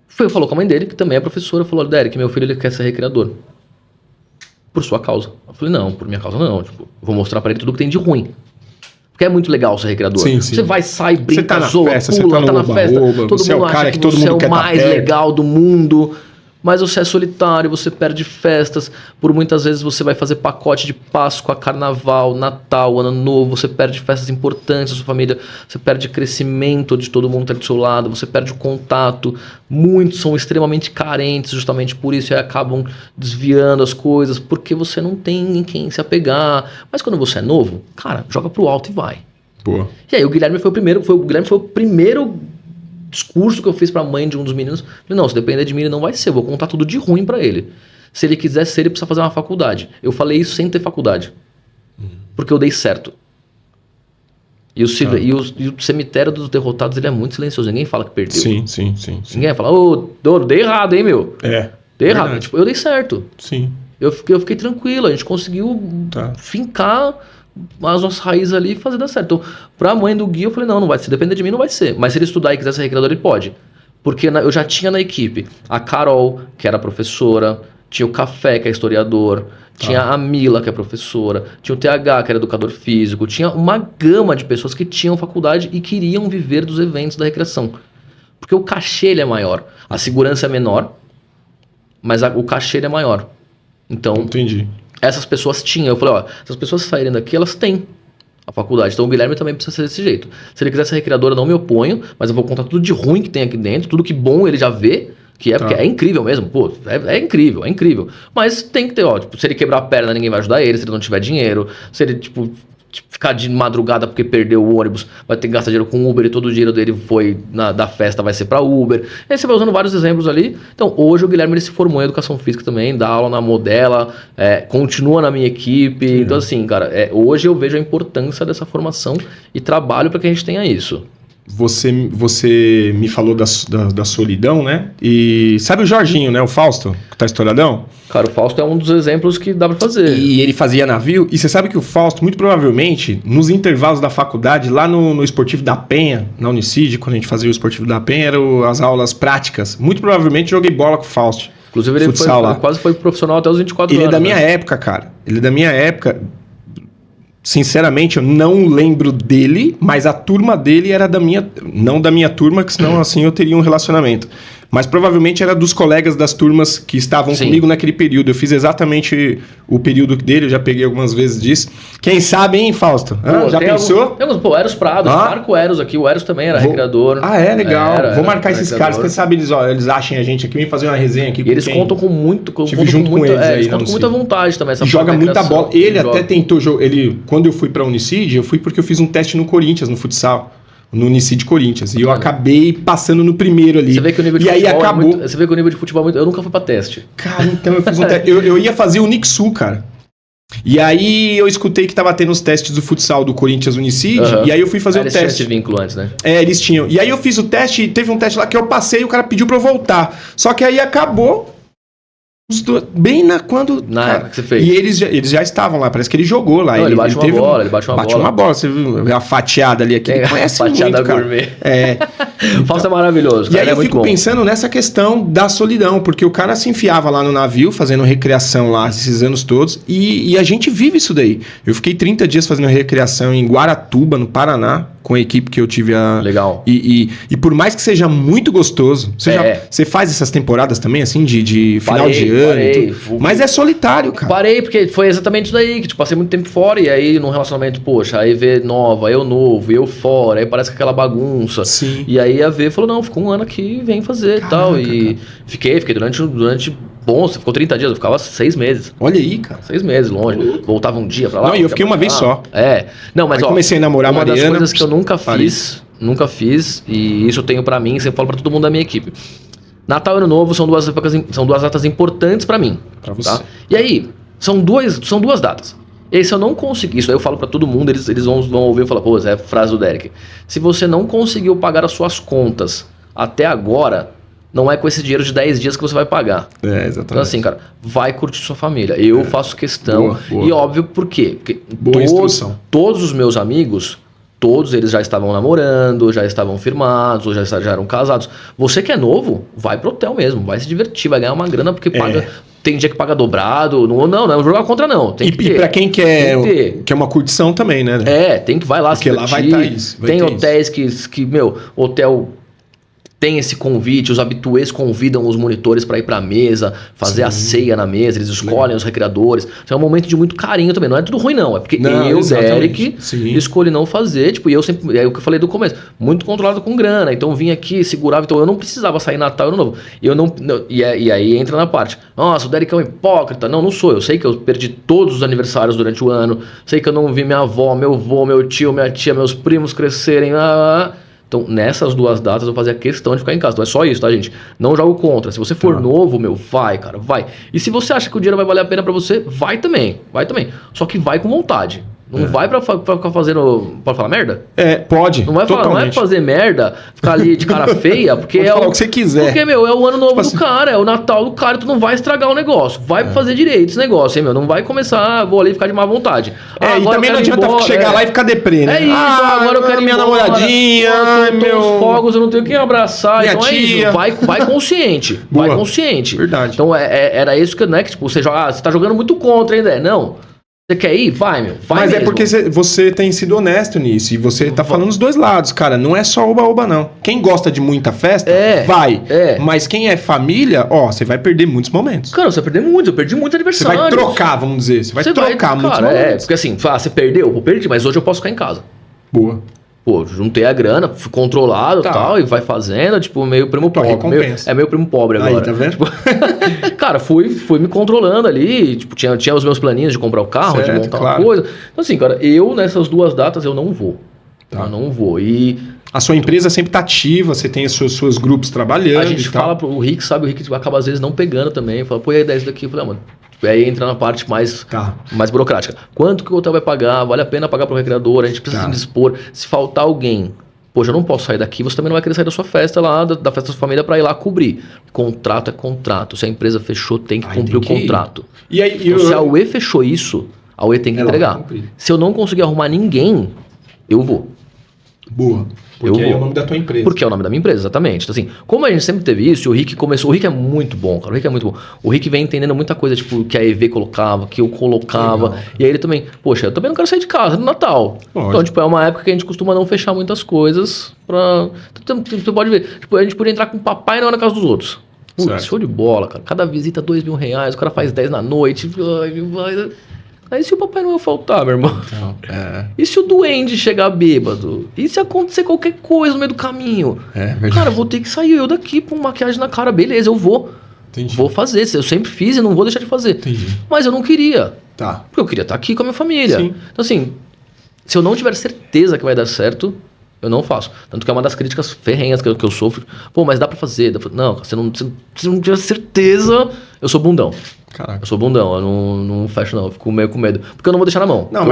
Falou com a mãe dele, que também é professora, falou: Derek, meu filho ele quer ser recreador. Por sua causa. Eu falei: não, por minha causa não. Tipo, vou mostrar para ele tudo que tem de ruim. Porque é muito legal ser recreador. Sim, sim. Você vai, sai, brinca, tá na zoa, festa, pula, tá na oba, festa. Oba, Todo você mundo é o cara acha que todo mundo você quer é o mais legal do mundo. Mas você é solitário, você perde festas. Por muitas vezes você vai fazer pacote de Páscoa, Carnaval, Natal, Ano Novo. Você perde festas importantes da sua família. Você perde crescimento de todo mundo que está do seu lado. Você perde o contato. Muitos são extremamente carentes justamente por isso. E aí acabam desviando as coisas. Porque você não tem em quem se apegar. Mas quando você é novo, cara, joga pro alto e vai. Boa. E aí o Guilherme foi o primeiro discurso que eu fiz pra mãe de um dos meninos. Falei: não, se depender de mim ele não vai ser, eu vou contar tudo de ruim pra ele. Se ele quiser ser, ele precisa fazer uma faculdade. Eu falei isso sem ter faculdade. Porque eu dei certo. E o cemitério dos derrotados, ele é muito silencioso. Ninguém fala que perdeu. Sim. Ninguém fala: ô, dei errado, hein, meu? Dei errado. Tipo, eu dei certo. Sim. Eu fiquei tranquilo, a gente conseguiu fincar as nossas raízes ali e fazer dar certo. Então, pra mãe do Gui, eu falei: não vai ser, depender de mim não vai ser. Mas se ele estudar e quiser ser recreador, ele pode. Porque eu já tinha na equipe a Carol, que era professora, tinha o Café, que é historiador, tinha a Mila, que é professora, tinha o TH, que era educador físico, tinha uma gama de pessoas que tinham faculdade e queriam viver dos eventos da recreação. Porque o cachê ele é maior, a segurança é menor, mas o cachê ele é maior. Então, entendi. Essas pessoas tinham. Eu falei: ó, essas pessoas saírem daqui, elas têm a faculdade. Então o Guilherme também precisa ser desse jeito. Se ele quiser ser recreador, eu não me oponho, mas eu vou contar tudo de ruim que tem aqui dentro, tudo que bom ele já vê, que é porque é incrível mesmo. Pô, é incrível. Mas tem que ter, ó, tipo, se ele quebrar a perna, ninguém vai ajudar ele, se ele não tiver dinheiro, se ele, tipo, ficar de madrugada porque perdeu o ônibus, vai ter que gastar dinheiro com Uber e todo o dinheiro dele foi da festa vai ser para Uber. E aí você vai usando vários exemplos ali. Então hoje o Guilherme ele se formou em educação física também, dá aula na Modela, continua na minha equipe. Então assim, cara, hoje eu vejo a importância dessa formação e trabalho para que a gente tenha isso. Você me falou da solidão, né? E sabe o Jorginho, né? O Fausto, que tá estouradão? Cara, o Fausto é um dos exemplos que dá pra fazer. E ele fazia navio. E você sabe que o Fausto, muito provavelmente, nos intervalos da faculdade, lá no Esportivo da Penha, na Unicid, quando a gente fazia o Esportivo da Penha, eram as aulas práticas. Muito provavelmente joguei bola com o Fausto. Inclusive ele quase foi profissional até os 24 anos. Ele é da minha época, cara. Ele é da minha época. Sinceramente, eu não lembro dele, mas a turma dele era não da minha turma, que senão assim eu teria um relacionamento. mas provavelmente era dos colegas das turmas que estavam Sim. comigo naquele período. Eu fiz exatamente o período dele, eu já peguei algumas vezes disso. Quem sabe, hein, Fausto? Pô, Já pensou? Pô, Eros Prado, marca o Eros aqui. O Eros também era recreador. Ah, é? Legal. Vou marcar esses recreador. caras, quem sabe eles achem a gente aqui, vem fazer uma resenha aqui. E eles contam com muito... Tive junto com eles aí, eles contam com muita vontade também. Essa E joga muita bola. Ele joga. até tentou... Quando eu fui pra Unicid, eu fui porque eu fiz um teste no Corinthians, no futsal. No Unicid Corinthians. E eu acabei passando no primeiro ali. Você vê que o nível de e aí futebol acabou. você vê que o nível de futebol é muito... Eu nunca fui pra teste. Cara, então eu fiz um teste. Eu ia fazer o Unixul, cara. E aí eu escutei que tava tendo os testes do futsal do Corinthians Unicid. E aí eu fui fazer o eles tinham teste. esse vínculo antes, né? É, eles tinham. E aí eu fiz o teste, e teve um teste lá que eu passei e o cara pediu pra eu voltar. Só que aí acabou... Bem quando... Na época que você fez. E eles já estavam lá, parece que ele jogou lá. Não, ele bate uma bola, ele bate uma bate bola. uma bola, você viu a fatiada ali aqui. Ele conhece fatiada muito, cara. gourmet. É. O Fausto é maravilhoso, E cara, aí ele é eu muito fico bom. pensando nessa questão da solidão, porque o cara se enfiava lá no navio, fazendo recreação lá esses anos todos, e a gente vive isso daí. Eu fiquei 30 dias fazendo recreação em Guaratuba, no Paraná, com a equipe que eu tive a... Legal. E por mais que seja muito gostoso, você faz essas temporadas também, assim, de final de ano? Parei. Mas é solitário, cara. Parei, porque foi exatamente isso daí, que tipo, passei muito tempo fora, e aí num relacionamento, poxa, aí vê nova, eu novo, eu fora, aí parece que aquela bagunça. Sim. E aí a V falou, não, ficou um ano aqui, vem fazer e tal. E fiquei durante bom, você ficou 30 dias, eu ficava 6 meses. Olha aí, cara. 6 meses longe. Voltava um dia pra lá. Não, e eu fiquei uma vez só. É. Não, mas Aí ó, comecei a namorar a uma Mariana. das coisas que eu nunca parei. fiz, e isso eu tenho pra mim, sempre falo pra todo mundo da minha equipe. Natal e Ano Novo são duas datas importantes pra mim. Pra você. Tá? E aí, são duas datas. E aí, se eu não conseguir, isso aí eu falo pra todo mundo, eles vão ouvir e falar, pô, é a frase do Derek. Se você não conseguiu pagar as suas contas até agora, não é com esse dinheiro de 10 dias que você vai pagar. É, exatamente. Então assim, cara, vai curtir sua família. Eu faço questão. Boa. E óbvio, por quê? Porque Boa instrução. todos os meus amigos, todos eles já estavam namorando, já estavam firmados, ou já eram casados. Você que é novo, vai pro hotel mesmo, vai se divertir, vai ganhar uma grana, porque paga... Tem dia que paga dobrado. Não é jogar contra, não. Tem que ter. E pra quem quer uma curtição também, né? Tem que vai lá porque se lá divertir. vai estar isso. Tem hotéis que, meu, hotel tem esse convite, os habituês convidam os monitores para ir pra mesa, fazer a ceia na mesa, eles escolhem os recreadores. Isso é um momento de muito carinho também. Não é tudo ruim, não. É porque eu, Derek, escolhi não fazer. Tipo, e eu sempre. É o que eu falei do começo. Muito controlado com grana. Então eu vim aqui, segurava. Então eu não precisava sair Natal e Ano Novo. E aí entra na parte. Nossa, o Derek é um hipócrita. Não sou. Eu sei que eu perdi todos os aniversários durante o ano. Sei que eu não vi minha avó, meu avô, meu tio, minha tia, meus primos crescerem. Então, nessas duas datas eu fazia questão de ficar em casa. Então é só isso, tá, gente? Não jogo contra. Se você for novo, vai, cara, vai. E se você acha que o dinheiro vai valer a pena pra você, vai também. Só que vai com vontade. Não vai pra ficar fazendo... Pode falar merda? Pode. Não vai fazer merda, ficar ali de cara feia, porque pode falar o que você quiser. Porque, meu, é o ano novo do cara, é o Natal do cara, tu não vai estragar o negócio. Vai fazer direito esse negócio, hein, meu? Não vai começar, vou ali ficar de má vontade. E também não adianta chegar lá e ficar deprê, né? É isso, agora eu quero minha namoradinha, meus fogos, eu não tenho quem abraçar. Minha então tia. É isso, vai consciente. Vai consciente. Verdade. Então era isso que, né, que tipo, você tá jogando muito contra ainda, não. Você quer ir? Vai, meu. Vai Mas mesmo. é porque você tem sido honesto nisso. E você tá falando os dois lados, cara. Não é só oba-oba, não. Quem gosta de muita festa, vai. Mas quem é família, você vai perder muitos momentos. Cara, você vai perder muitos. Eu perdi muitos aniversários. Você vai trocar, vamos dizer. Você vai trocar muitos momentos. Porque assim, você perdeu? Eu perdi, mas hoje eu posso ficar em casa. Boa. Pô, juntei a grana, fui controlado e tal, e vai fazendo, tipo, meio primo pobre. Meio primo pobre agora. Aí, tá vendo? Tipo, cara, fui me controlando ali, tipo, tinha os meus planinhos de comprar o carro, de montar uma coisa. Então assim, cara, nessas duas datas eu não vou. Eu não vou. E a sua empresa sempre tá ativa, você tem os seus grupos trabalhando. A gente fala pro Rick, sabe? O Rick acaba às vezes não pegando também. Fala, pô, e a ideia daqui? Eu falei, mano. Aí entra na parte mais burocrática. Quanto que o hotel vai pagar? Vale a pena pagar pro recreador? A gente precisa se dispor. Se faltar alguém, poxa, eu não posso sair daqui, você também não vai querer sair da sua festa lá, da festa da sua família, pra ir lá cobrir. Contrato é contrato. Se a empresa fechou, tem que cumprir o contrato. E aí, então, se a UE fechou isso, a UE tem que entregar. Se eu não conseguir arrumar ninguém, eu vou. Boa. Porque é o nome da tua empresa. Porque é o nome da minha empresa, exatamente. Então, assim, como a gente sempre teve isso, o Rick começou. O Rick é muito bom, cara. O Rick é muito bom. O Rick vem entendendo muita coisa, tipo, que a EV colocava, que eu colocava. Legal. E aí ele também, poxa, eu também não quero sair de casa no Natal. Lógico. Então, tipo, é uma época que a gente costuma não fechar muitas coisas pra. Tu pode ver, tipo, a gente podia entrar com o Papai Noel na casa dos outros. Putz, show de bola, cara. Cada visita R$2.000, o cara faz 10 na noite. Aí se o Papai Noel faltar, meu irmão? Então, E se o duende chegar bêbado? E se acontecer qualquer coisa no meio do caminho? Cara, eu vou ter que sair eu daqui com maquiagem na cara. Beleza, eu vou. Entendi. Vou fazer. Eu sempre fiz e não vou deixar de fazer. Entendi. Mas eu não queria. Tá. Porque eu queria estar aqui com a minha família. Sim. Então assim, se eu não tiver certeza que vai dar certo, eu não faço. Tanto que é uma das críticas ferrenhas que eu sofro. Pô, mas dá pra fazer. Não, você não tiver certeza, eu sou bundão. Caraca. Eu sou bundão, eu não fecho não, eu fico meio com medo. Porque eu não vou deixar na mão. Não,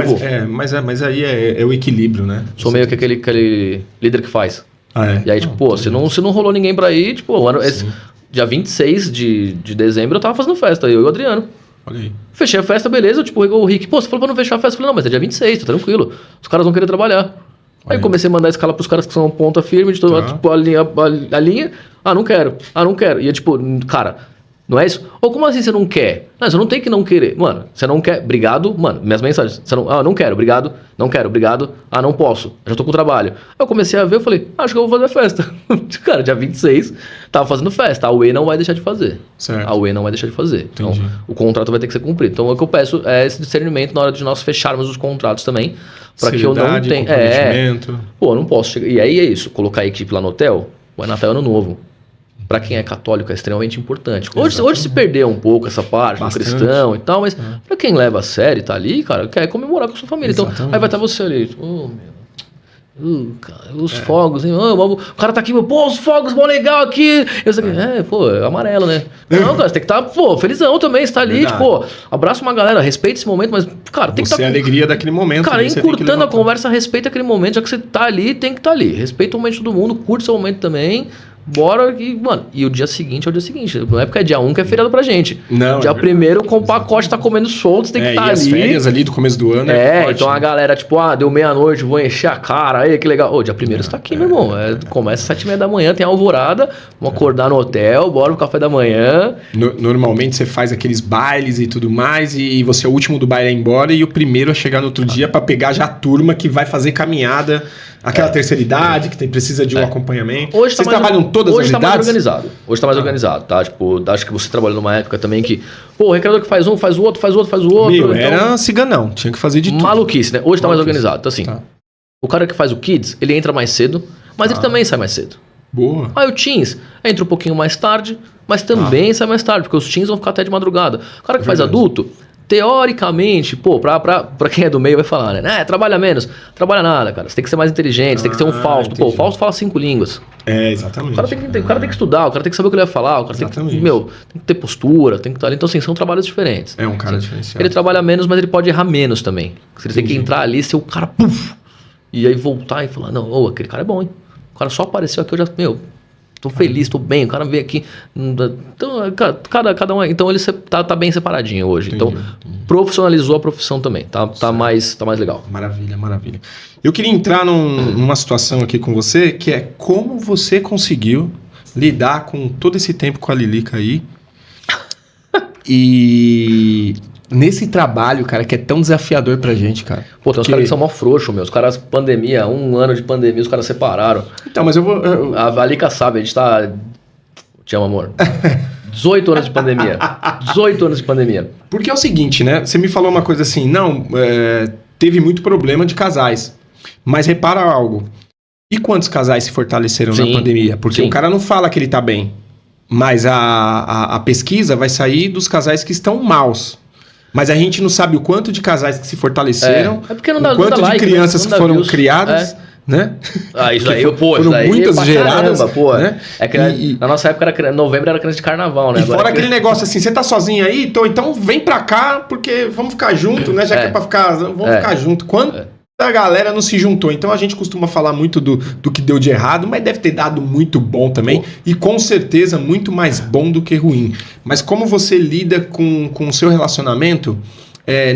mas aí é o equilíbrio, né? Sou meio que aquele líder que faz. E aí, tipo, pô, se não rolou ninguém pra ir, tipo, dia 26 de dezembro eu tava fazendo festa, eu e o Adriano. Olha aí. Fechei a festa, beleza, tipo, o Rick, pô, você falou pra não fechar a festa? Eu falei, não, mas é dia 26, tá tranquilo. Os caras vão querer trabalhar. Aí comecei a mandar escala pros caras que são ponta firme, de toda, tipo, a linha. Não quero. E é tipo, cara, não é isso? Ou como assim você não quer? Não, você não tem que não querer. Mano, você não quer, obrigado. Mano, minhas mensagens. Você não quero, obrigado. Não quero, obrigado. Não posso. Eu já tô com trabalho. Aí eu comecei a ver, eu falei, acho que eu vou fazer festa. Cara, dia 26, tava fazendo festa. A UE não vai deixar de fazer. Certo. A UE não vai deixar de fazer. Entendi. Então, o contrato vai ter que ser cumprido. Então, o que eu peço é esse discernimento na hora de nós fecharmos os contratos também. Pra que eu não tenha. Pô, eu não posso chegar. E aí é isso, colocar a equipe lá no hotel, o Natal é Ano Novo. Pra quem é católico é extremamente importante. Hoje se perdeu um pouco essa parte do cristão e tal, mas pra quem leva a sério e tá ali, cara, quer comemorar com a sua família. Exatamente. Então, aí vai estar você ali, cara, os fogos, hein? O cara tá aqui, pô, os fogos, mó legal aqui. Eu sei é amarelo, né? Não, cara, você tem que estar, felizão também, você tá ali, tipo, abraça uma galera, respeita esse momento, mas, cara, tem que estar. Você é a alegria daquele momento. Cara, encurtando a conversa, respeita aquele momento, já que você tá ali, tem que estar ali. Respeita o momento de todo mundo, curte seu momento também. Bora e, mano, e o dia seguinte é o dia seguinte. Não é porque é dia 1 que é feriado pra gente. Não. Dia 1º, com o pacote tá comendo solto, tem que estar ali. As férias ali do começo do ano forte, então a galera, tipo, deu meia-noite, vou encher a cara, aí que legal. Dia 1º você tá aqui, meu irmão. Começa às 7h30 da manhã, tem a alvorada, vamos acordar no hotel, bora pro café da manhã. Normalmente você faz aqueles bailes e tudo mais, e você é o último do baile a ir embora e o primeiro a chegar no outro dia pra pegar já a turma que vai fazer caminhada. Aquela terceira idade que precisa de um acompanhamento. Hoje Vocês trabalham todas as idades? Hoje tá mais organizado. Hoje tá mais organizado, tá? Tipo, acho que você trabalhou numa época também que... Pô, o recreador que faz um, faz o outro, faz o outro, faz o outro. Meu, era ciganão. Tinha que fazer de tudo. Maluquice, né? Hoje tá mais organizado. Então assim, o cara que faz o Kids, ele entra mais cedo, mas ele também sai mais cedo. Boa. Aí o Teens entra um pouquinho mais tarde, mas também sai mais tarde, porque os Teens vão ficar até de madrugada. O cara que faz adulto... Teoricamente, pô, pra quem é do meio vai falar, né? Trabalha menos. Trabalha nada, cara. Você tem que ser mais inteligente, você tem que ser um Fausto. Entendi. Pô, o Fausto fala 5 línguas. Exatamente. O cara tem que estudar, o cara tem que saber o que ele vai falar, o cara tem que ter postura, tem que estar ali. Então, assim, são trabalhos diferentes. É um cara diferenciado. Ele trabalha menos, mas ele pode errar menos também. Ele tem que entrar ali, ser o cara, puf! E aí voltar e falar, não, aquele cara é bom, hein? O cara só apareceu aqui, eu já, tô feliz, tô bem, o cara veio aqui. Então, cada um. Então ele tá bem separadinho hoje. Entendi. Então, profissionalizou a profissão também. Tá mais legal. Maravilha. Eu queria entrar numa situação aqui com você, que é como você conseguiu lidar com todo esse tempo com a Lilica aí. E nesse trabalho, cara, que é tão desafiador pra gente, cara. Pô, tem uns caras que são mó frouxos, meu. Os caras, pandemia, 1 ano de pandemia, os caras separaram. Então, mas A Lilica sabe, a gente tá... Te amo, amor. 18 anos de pandemia. 18 anos de pandemia. Porque é o seguinte, né? Você me falou uma coisa assim, teve muito problema de casais. Mas repara algo. E quantos casais se fortaleceram na pandemia? Porque o cara não fala que ele tá bem. Mas a pesquisa vai sair dos casais que estão maus. Mas a gente não sabe o quanto de casais que se fortaleceram, porque não dá, o quanto de crianças que foram criadas, né? Isso aí, foram muitas geradas, né? Na nossa época, novembro era criança de carnaval, né? E fora aquele negócio assim, você tá sozinho aí? Então vem pra cá, porque vamos ficar junto, né? Já que é pra ficar, vamos ficar junto. A galera não se juntou. Então a gente costuma falar muito do que deu de errado, mas deve ter dado muito bom também. E com certeza muito mais bom do que ruim. Mas como você lida com o seu relacionamento,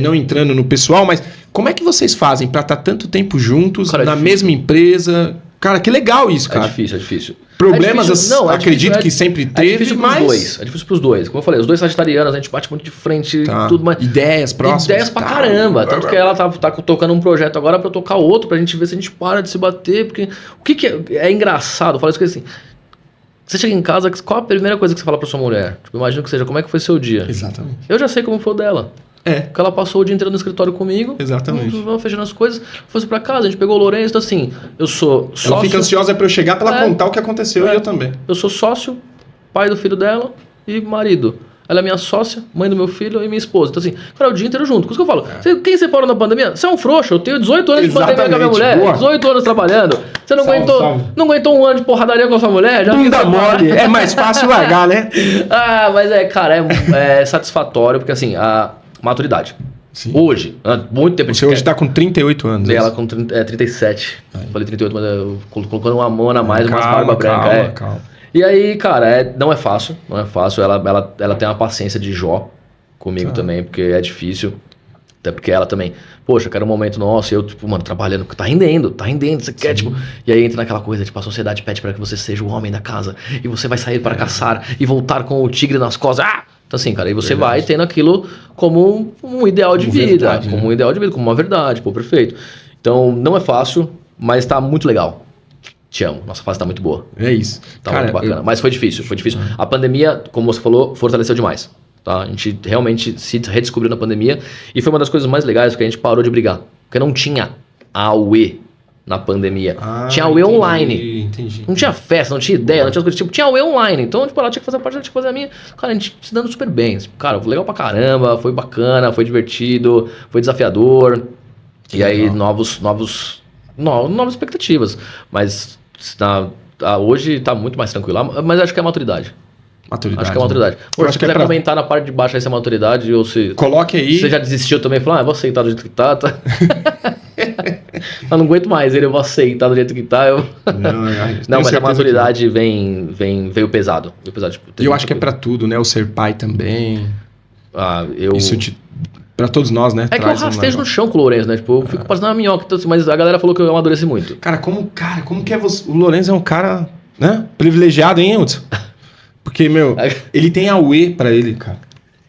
não entrando no pessoal, mas Como é que vocês fazem pra estar tanto tempo juntos, Cara, é na difícil. mesma empresa? Cara, que legal isso, cara. É difícil. Problemas, É difícil, não, é acredito difícil, que sempre É teve, difícil pros mas... dois. É difícil pros dois. Como eu falei, os dois sagitarianos, a gente bate muito de frente, Tá. tudo mais. Ideias próximas. Ideias pra caramba. Tanto que ela tá tocando um projeto agora pra eu tocar outro, pra gente ver se a gente para de se bater. Porque o que é engraçado? Eu falo isso que assim. Você chega em casa, qual a primeira coisa que você fala pra sua mulher? Tipo, imagino que seja, como é que foi seu dia? Exatamente. Eu já sei como foi o dela. É, Porque ela passou o dia inteiro no escritório comigo. exatamente. Vamos fechando as coisas. Fosse pra casa, a gente pegou o Lourenço, então assim, eu sou sócio. Ela fica ansiosa pra eu chegar pra ela É. contar o que aconteceu e eu também. Eu sou sócio, pai do filho dela e marido. Ela é minha sócia, mãe do meu filho e minha esposa. Então assim, cara, o dia inteiro junto. Por isso que eu falo, quem separou na pandemia? Você é um frouxo. Eu tenho 18 anos de pandemia com a minha Exatamente, mulher. boa. 18 anos trabalhando. Você não, Salve. não aguentou um ano de porradaria com a sua mulher? Já Bunda fica mole, é mais fácil largar, né? mas cara, é satisfatório, porque assim, a maturidade. Sim. Hoje, há muito tempo a gente Você hoje tá com 38 anos. E ela com 37. Falei 38, mas eu colocando uma mão a mais, umas Calma, barba branca. calma. E aí, cara, não é fácil. Ela tem uma paciência de Jó comigo também, porque é difícil. Até porque ela também, poxa, eu quero um momento nosso, e eu, tipo, mano, trabalhando, tá rendendo, você quer, tipo. E aí entra naquela coisa, tipo, a sociedade pede para que você seja o homem da casa, e você vai sair para caçar e voltar com o tigre nas costas. Então assim, cara, aí você vai tendo aquilo como um ideal de vida, verdade, como né? um ideal de vida, como uma verdade, pô, perfeito. Então, não é fácil, mas tá muito legal. Te amo, nossa fase tá muito boa. É isso. Tá muito bacana. Mas foi difícil. A pandemia, como você falou, fortaleceu demais. Tá? A gente realmente se redescobriu na pandemia. E foi uma das coisas mais legais, porque a gente parou de brigar. Porque não tinha AUE na pandemia. Tinha AUE online. Entendi. Não tinha festa, não tinha ideia, não tinha coisa. Tipo, tinha AUE online. Então, tipo, ela tinha que fazer a parte, ela tinha que fazer a minha. Cara, a gente se dando super bem. Cara, foi legal pra caramba, foi bacana, foi divertido, foi desafiador. E aí, novas expectativas. Mas hoje tá muito mais tranquilo. Mas acho que é maturidade. Acho que é maturidade. Pô, se quiser comentar na parte de baixo aí se é maturidade ou se... Coloque aí. Você já desistiu também? Falou, vou aceitar do jeito que tá. Eu não aguento mais ele, eu vou aceitar do jeito que tá. Não, mas a maturidade veio pesado. Tipo, E eu acho que é pra tudo, né? O ser pai também. Isso pra todos nós, né? É que eu rastejo no chão com o Lourenço, né? Tipo, eu fico parecendo uma minhoca, mas a galera falou que eu amadureci muito. Cara, como que é você? O Lourenço é um cara, né? Privilegiado, hein, Hudson? Porque, meu, ele tem AUE pra ele, cara.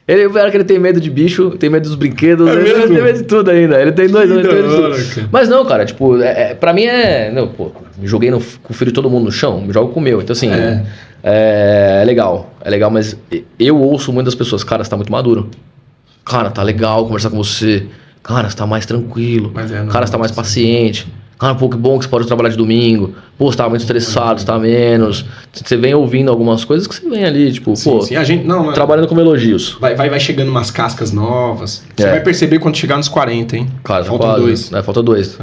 Ele é que ele tem medo de bicho, tem medo dos brinquedos, ele tem medo de tudo ainda. Ele tem dois anos. Mas não, cara, tipo, pra mim Não, pô, me joguei com o filho de todo mundo no chão, me jogo com o meu. Então, assim, é legal. É legal, mas eu ouço muitas pessoas, cara, você tá muito maduro. Cara, tá legal conversar com você. Cara, você tá mais tranquilo. Cara, você tá mais paciente. Cara, pô, que bom que você pode trabalhar de domingo. Pô, você tá muito estressado, você tá menos. Você vem ouvindo algumas coisas que você vem ali, tipo, sim, a gente, não, trabalhando com elogios. Vai chegando umas cascas novas. Você vai perceber quando chegar nos 40, hein? Cara, faltam 2. Falta 2.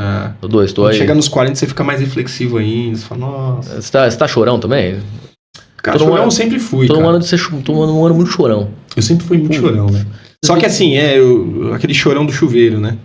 Tô quando aí. chega nos 40, você fica mais reflexivo ainda. Você fala, nossa. Você tá chorão também? Cara, chorão eu sempre fui, tô cara. Tô um ano muito chorão. Eu sempre fui muito chorão, né? Só que assim, aquele chorão do chuveiro, né?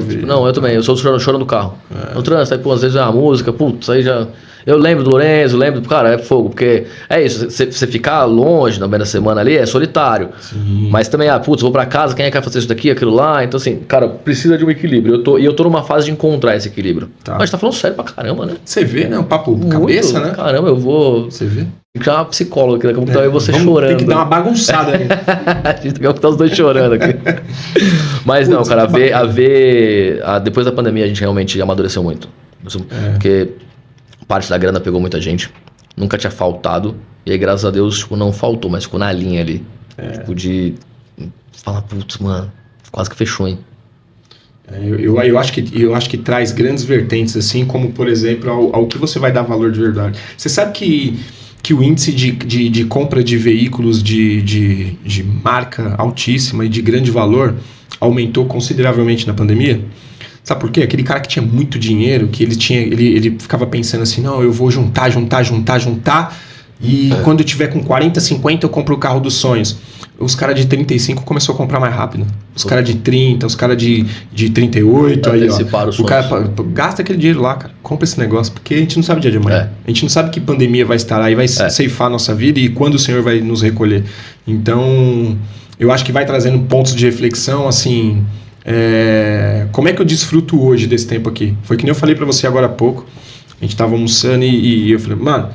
Tipo, não, eu também, eu sou o chorão do carro. No trânsito, aí, pô, às vezes a música, putz, aí já... Eu lembro do Lourenço, cara, é fogo, porque é isso, você ficar longe na meia da semana ali é solitário. Sim. Mas também, vou pra casa, quem é que vai fazer isso daqui, aquilo lá? Então assim, cara, precisa de um equilíbrio. Eu tô numa fase de encontrar esse equilíbrio. Mas a gente tá falando sério pra caramba, né? Você vê, né? O papo cabeça, né? Caramba, eu vou... Você vê? Tem que chamar uma psicóloga aqui, daqui a pouco eu vou ser chorando. Tem que dar uma bagunçada ali. Daqui a pouco tá os dois chorando aqui. Mas não, cara, depois da pandemia a gente realmente amadureceu muito. Porque parte da grana pegou muita gente. Nunca tinha faltado. E aí, graças a Deus, tipo, não faltou, mas ficou na linha ali. Tipo, de falar, putz, mano, quase que fechou, hein? Eu acho que traz grandes vertentes, assim, como, por exemplo, ao que você vai dar valor de verdade. Você sabe que o índice de compra de veículos de marca altíssima e de grande valor aumentou consideravelmente na pandemia? Sabe por quê? Aquele cara que tinha muito dinheiro, que ele ficava pensando assim, não, eu vou juntar, e quando eu tiver com 40, 50 eu compro o carro dos sonhos. Os caras de 35 começou a comprar mais rápido. Os caras de 30, os caras de 38, aí, ó. O cara gasta aquele dinheiro lá, cara. Compra esse negócio, porque a gente não sabe o dia de amanhã. A gente não sabe que pandemia vai estar aí, vai ceifar a nossa vida e quando o Senhor vai nos recolher. Então, eu acho que vai trazendo pontos de reflexão, assim, como é que eu desfruto hoje desse tempo aqui? Foi que nem eu falei pra você agora há pouco. A gente tava almoçando e eu falei, mano,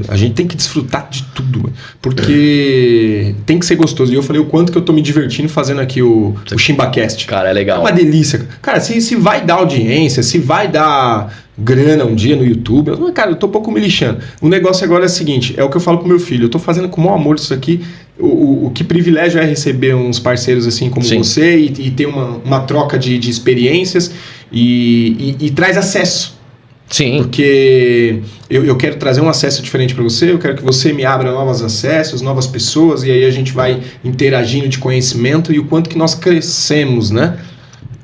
a gente tem que desfrutar de tudo, porque tem que ser gostoso. E eu falei o quanto que eu tô me divertindo fazendo aqui o ShimbaCast. Cara, é legal. É uma delícia. Cara, se vai dar audiência, se vai dar grana um dia no YouTube, cara, eu tô um pouco me lixando. O negócio agora é o seguinte, é o que eu falo pro meu filho, eu tô fazendo com o maior amor isso aqui. O que privilégio é receber uns parceiros assim como você e ter uma troca de experiências e traz acesso. Sim. Porque eu quero trazer um acesso diferente para você, eu quero que você me abra novos acessos, novas pessoas, e aí a gente vai interagindo de conhecimento e o quanto que nós crescemos, né?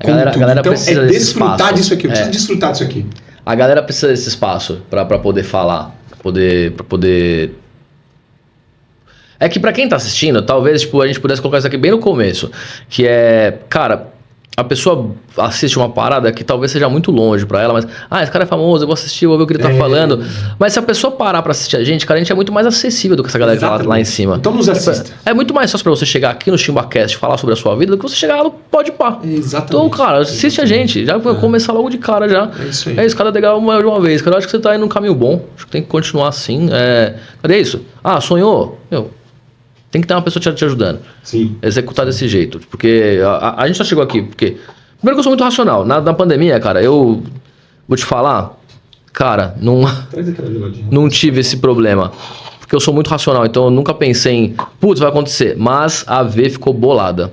A galera então precisa desfrutar disso aqui, eu preciso desfrutar disso aqui. A galera precisa desse espaço para poder falar, pra poder... É que pra quem tá assistindo, talvez a gente pudesse colocar isso aqui bem no começo, que é, cara... A pessoa assiste uma parada que talvez seja muito longe pra ela, mas... esse cara é famoso, eu vou assistir, eu vou ver o que ele tá falando. Mas se a pessoa parar pra assistir a gente, cara, a gente é muito mais acessível do que essa galera que tá lá em cima. Então nos assista. É muito mais fácil pra você chegar aqui no ShimbaCast e falar sobre a sua vida do que você chegar lá no Podpah. Exatamente. Então, cara, assiste a gente. Já vai começar logo de cara já. É isso aí. É isso, cara, legal de uma vez. Cara, eu acho que você tá indo num caminho bom. Acho que tem que continuar assim. Cadê isso? Sonhou? Tem que ter uma pessoa te ajudando. Sim. Executar desse jeito. Porque a gente só chegou aqui porque... Primeiro que eu sou muito racional. Na pandemia, cara, eu vou te falar, cara, não tive esse problema. Porque eu sou muito racional, então eu nunca pensei em, putz, vai acontecer. Mas a V ficou bolada.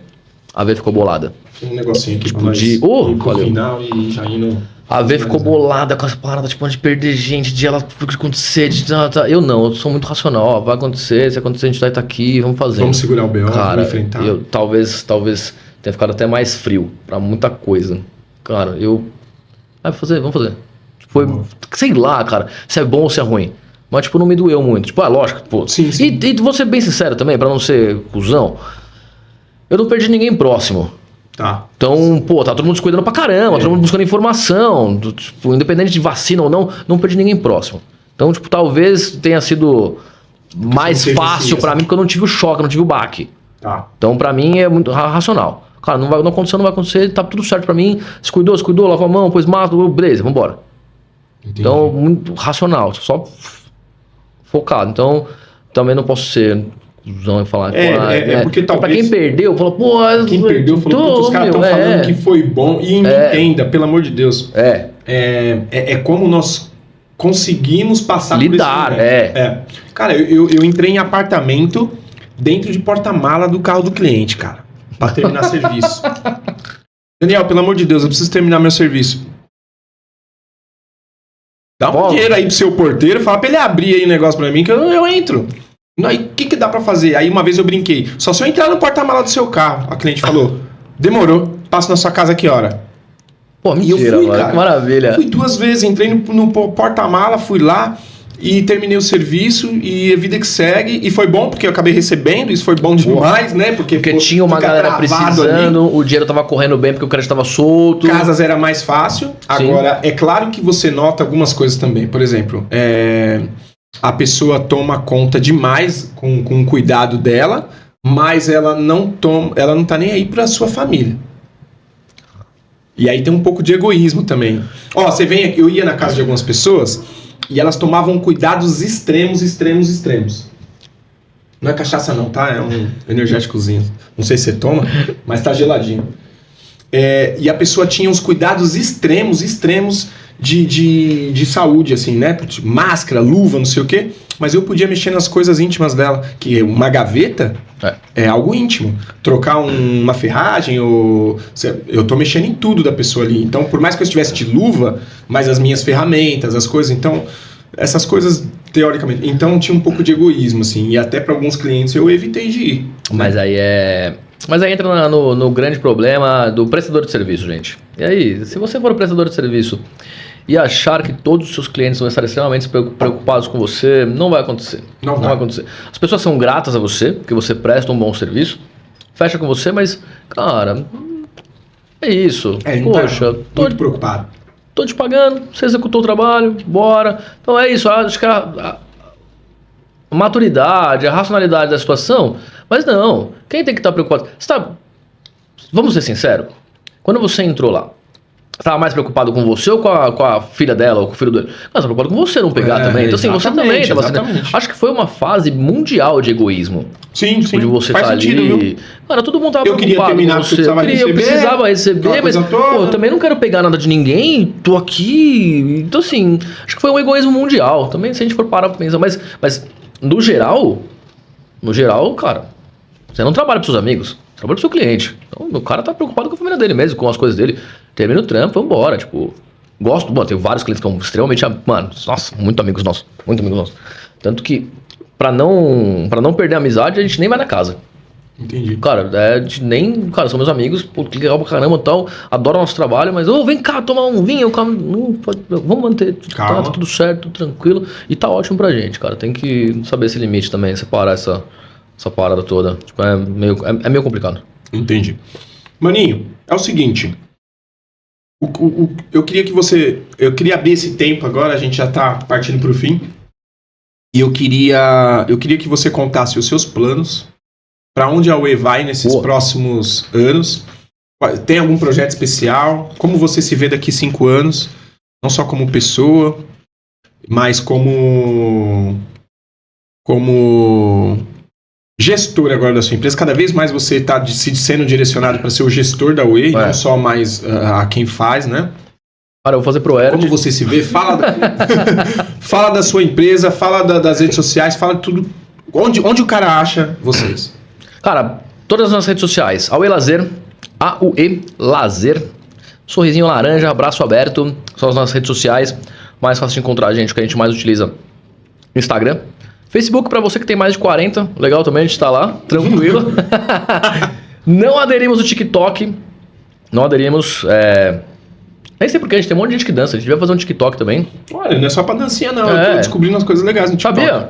Tem um negocinho aqui tipo, pra nós ir pro final e já indo... A V ficou bolada com essa parada, tipo, de perder gente, de ela acontecer, eu não, eu sou muito racional, vai acontecer, se acontecer a gente vai estar aqui, vamos fazer. Vamos segurar o BO, cara, vamos enfrentar. Eu talvez tenha ficado até mais frio pra muita coisa. Cara, vamos fazer. Foi, sei lá, cara, se é bom ou se é ruim. Mas, tipo, não me doeu muito. Tipo, lógico, pô. Sim. E vou ser bem sincero também, pra não ser cuzão, eu não perdi ninguém próximo. Tá. Então, tá todo mundo se cuidando pra caramba, todo mundo buscando informação, tipo, independente de vacina ou não perdi ninguém próximo. Então, tipo, talvez tenha sido mais fácil pra mim, porque eu não tive o choque, eu não tive o baque. Tá. Então, pra mim, é muito racional. Cara, não aconteceu, não vai acontecer, tá tudo certo pra mim, se cuidou, lavou a mão, pôs máscara, beleza, vambora. Entendi. Então, muito racional, só focado. Então, também não posso ser... e falar, porque talvez... Pra quem perdeu, falou, Quem perdeu falou, os caras estão falando que foi bom. E entenda, pelo amor de Deus. É como nós conseguimos passar lidar, por esse momento. Cara, eu entrei em apartamento dentro de porta-mala do carro do cliente, cara. Pra terminar serviço. Daniel, pelo amor de Deus, eu preciso terminar meu serviço. Dá um dinheiro aí pro seu porteiro, fala pra ele abrir aí o negócio pra mim que eu entro. Aí o que dá pra fazer? Aí uma vez eu brinquei, só se eu entrar no porta-mala do seu carro. A cliente falou, demorou, passo na sua casa que hora? Pô, mentira, e eu fui, mano, cara, que maravilha. Fui 2 vezes, entrei no porta-mala, fui lá e terminei o serviço e a vida que segue. E foi bom porque eu acabei recebendo, isso foi bom demais, né? Porque tinha uma galera precisando, ali. O dinheiro tava correndo bem porque o crédito tava solto. Casas era mais fácil. Sim. Agora, é claro que você nota algumas coisas também. Por exemplo, a pessoa toma conta demais com o cuidado dela, mas ela não tá nem aí pra sua família. E aí tem um pouco de egoísmo também. Você vem aqui, eu ia na casa de algumas pessoas e elas tomavam cuidados extremos. Não é cachaça não, tá? É um energéticozinho. Não sei se você toma, mas tá geladinho. E a pessoa tinha uns cuidados extremos de saúde, assim, né? Máscara, luva, não sei o quê. Mas eu podia mexer nas coisas íntimas dela. Que uma gaveta é algo íntimo. Trocar uma ferragem, eu tô mexendo em tudo da pessoa ali. Então, por mais que eu estivesse de luva, mas as minhas ferramentas, as coisas, então... Essas coisas, teoricamente... Então, tinha um pouco de egoísmo, assim. E até para alguns clientes eu evitei de ir. Mas aí entra no grande problema do prestador de serviço, gente. E aí, se você for um prestador de serviço e achar que todos os seus clientes vão estar extremamente preocupados com você, não vai acontecer. Não vai acontecer. As pessoas são gratas a você, porque você presta um bom serviço, fecha com você, mas, cara, é isso. Poxa, muito preocupado. Tô te pagando, você executou o trabalho, bora. Então é isso, acho que a maturidade, a racionalidade da situação, mas não, quem tem que estar preocupado? Vamos ser sinceros, Quando você entrou lá, você tava mais preocupado com você ou com a filha dela, ou com o filho dele? Não, você tava preocupado com você não pegar também. Então, assim, você também tava assim, acho que foi uma fase mundial de egoísmo. Sim, sim. De você faz tá sentido, ali. Viu? Cara, todo mundo tava eu preocupado queria terminar com você. Eu precisava receber, mas pô, eu também não quero pegar nada de ninguém, tô aqui. Então, assim, acho que foi um egoísmo mundial. Também, se a gente for parar pra pensar. Mas no geral, cara, você não trabalha pros seus amigos, trabalha pro seu cliente. Então, o cara tá preocupado com a família dele mesmo, com as coisas dele. Termina o trampo, vambora, tipo... Gosto, mano, tenho vários clientes que são extremamente... Mano, nossa, muito amigos nossos. Tanto que, pra não perder a amizade, a gente nem vai na casa. Entendi. Cara, Cara, são meus amigos, pô, que legal pra caramba e tal, adoram nosso trabalho, mas, vem cá, tomar um vinho, vamos manter, tá tudo certo, tranquilo, e tá ótimo pra gente, cara. Tem que saber esse limite também, separar essa parada toda. Tipo, é meio complicado. Entendi. Maninho, é o seguinte... Eu queria abrir esse tempo agora, a gente já tá partindo pro fim. E eu queria que você contasse os seus planos, para onde a UE vai nesses próximos anos. Tem algum projeto especial? Como você se vê daqui 5 anos? Não só como pessoa, mas como gestor agora da sua empresa. Cada vez mais você está sendo direcionado para ser o gestor da UE, e não só mais a quem faz, né? Cara, eu vou fazer pro Erd. Como você se vê? Fala da sua empresa, fala das redes sociais, fala tudo. Onde o cara acha vocês? Cara, todas as nossas redes sociais. AUE Lazer, AUE Lazer, sorrisinho laranja, braço aberto, são as nossas redes sociais. Mais fácil de encontrar a gente, o que a gente mais utiliza. Instagram. Facebook para você que tem mais de 40, legal também, a gente tá lá, tranquilo. Não aderimos ao TikTok, não aderimos, nem sei porque a gente tem um monte de gente que dança, a gente vai fazer um TikTok também. Olha, não é só pra dancinha não, eu tô descobrindo umas coisas legais no TikTok. Sabia?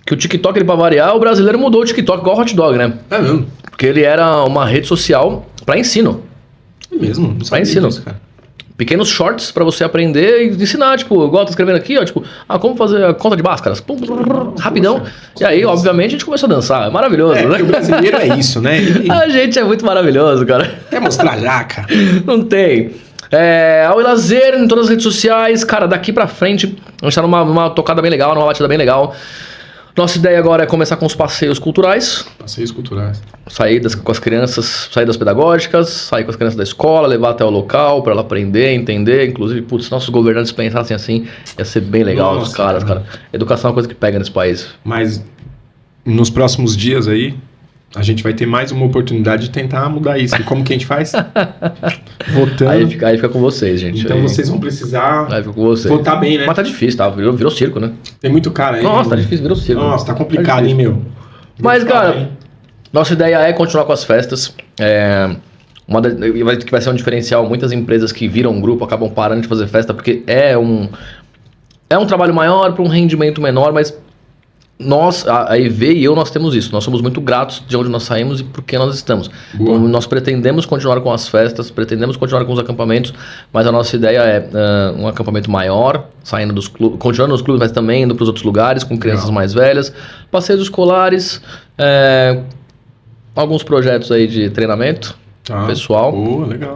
Que o TikTok, ele, pra variar, o brasileiro mudou o TikTok igual o hot dog, né? É mesmo? Porque ele era uma rede social para ensino. É mesmo? Não sabia disso, cara. Pequenos shorts pra você aprender e ensinar, tipo, igual eu tô escrevendo aqui, ó, tipo, como fazer a conta de máscaras, rapidão. E aí, obviamente, a gente começou a dançar, é maravilhoso, né? Porque o brasileiro é isso, né? A gente é muito maravilhoso, cara. Quer mostrar já, cara? Não tem. AUE Lazer em todas as redes sociais, cara, daqui pra frente, a gente tá numa tocada bem legal, numa batida bem legal. Nossa ideia agora é começar com os passeios culturais. Passeios culturais. Sair com as crianças, saídas pedagógicas, sair com as crianças da escola, levar até o local para ela aprender, entender. Inclusive, putz, se nossos governantes pensassem assim, ia ser bem legal. Nossa, os caras, cara. Educação é uma coisa que pega nesse país. Mas nos próximos dias aí, a gente vai ter mais uma oportunidade de tentar mudar isso. E como que a gente faz? Votando. Aí fica com vocês, gente. Então vocês vão precisar votar bem, né? Mas tá difícil, tá? Virou circo, né? Tem muito cara aí. Nossa, tá difícil, virou circo. Nossa, tá complicado, hein, meu? Mas, cara, nossa ideia é continuar com as festas. Que vai ser um diferencial. Muitas empresas que viram um grupo acabam parando de fazer festa porque é um trabalho maior para um rendimento menor, mas nós, a EV e eu, nós temos isso. Nós somos muito gratos de onde nós saímos e por que nós estamos. Boa. Então, nós pretendemos continuar com as festas, pretendemos continuar com os acampamentos, mas a nossa ideia é um acampamento maior, saindo dos clubes, continuando nos clubes, mas também indo para os outros lugares, com crianças mais velhas, passeios escolares, alguns projetos aí de treinamento pessoal,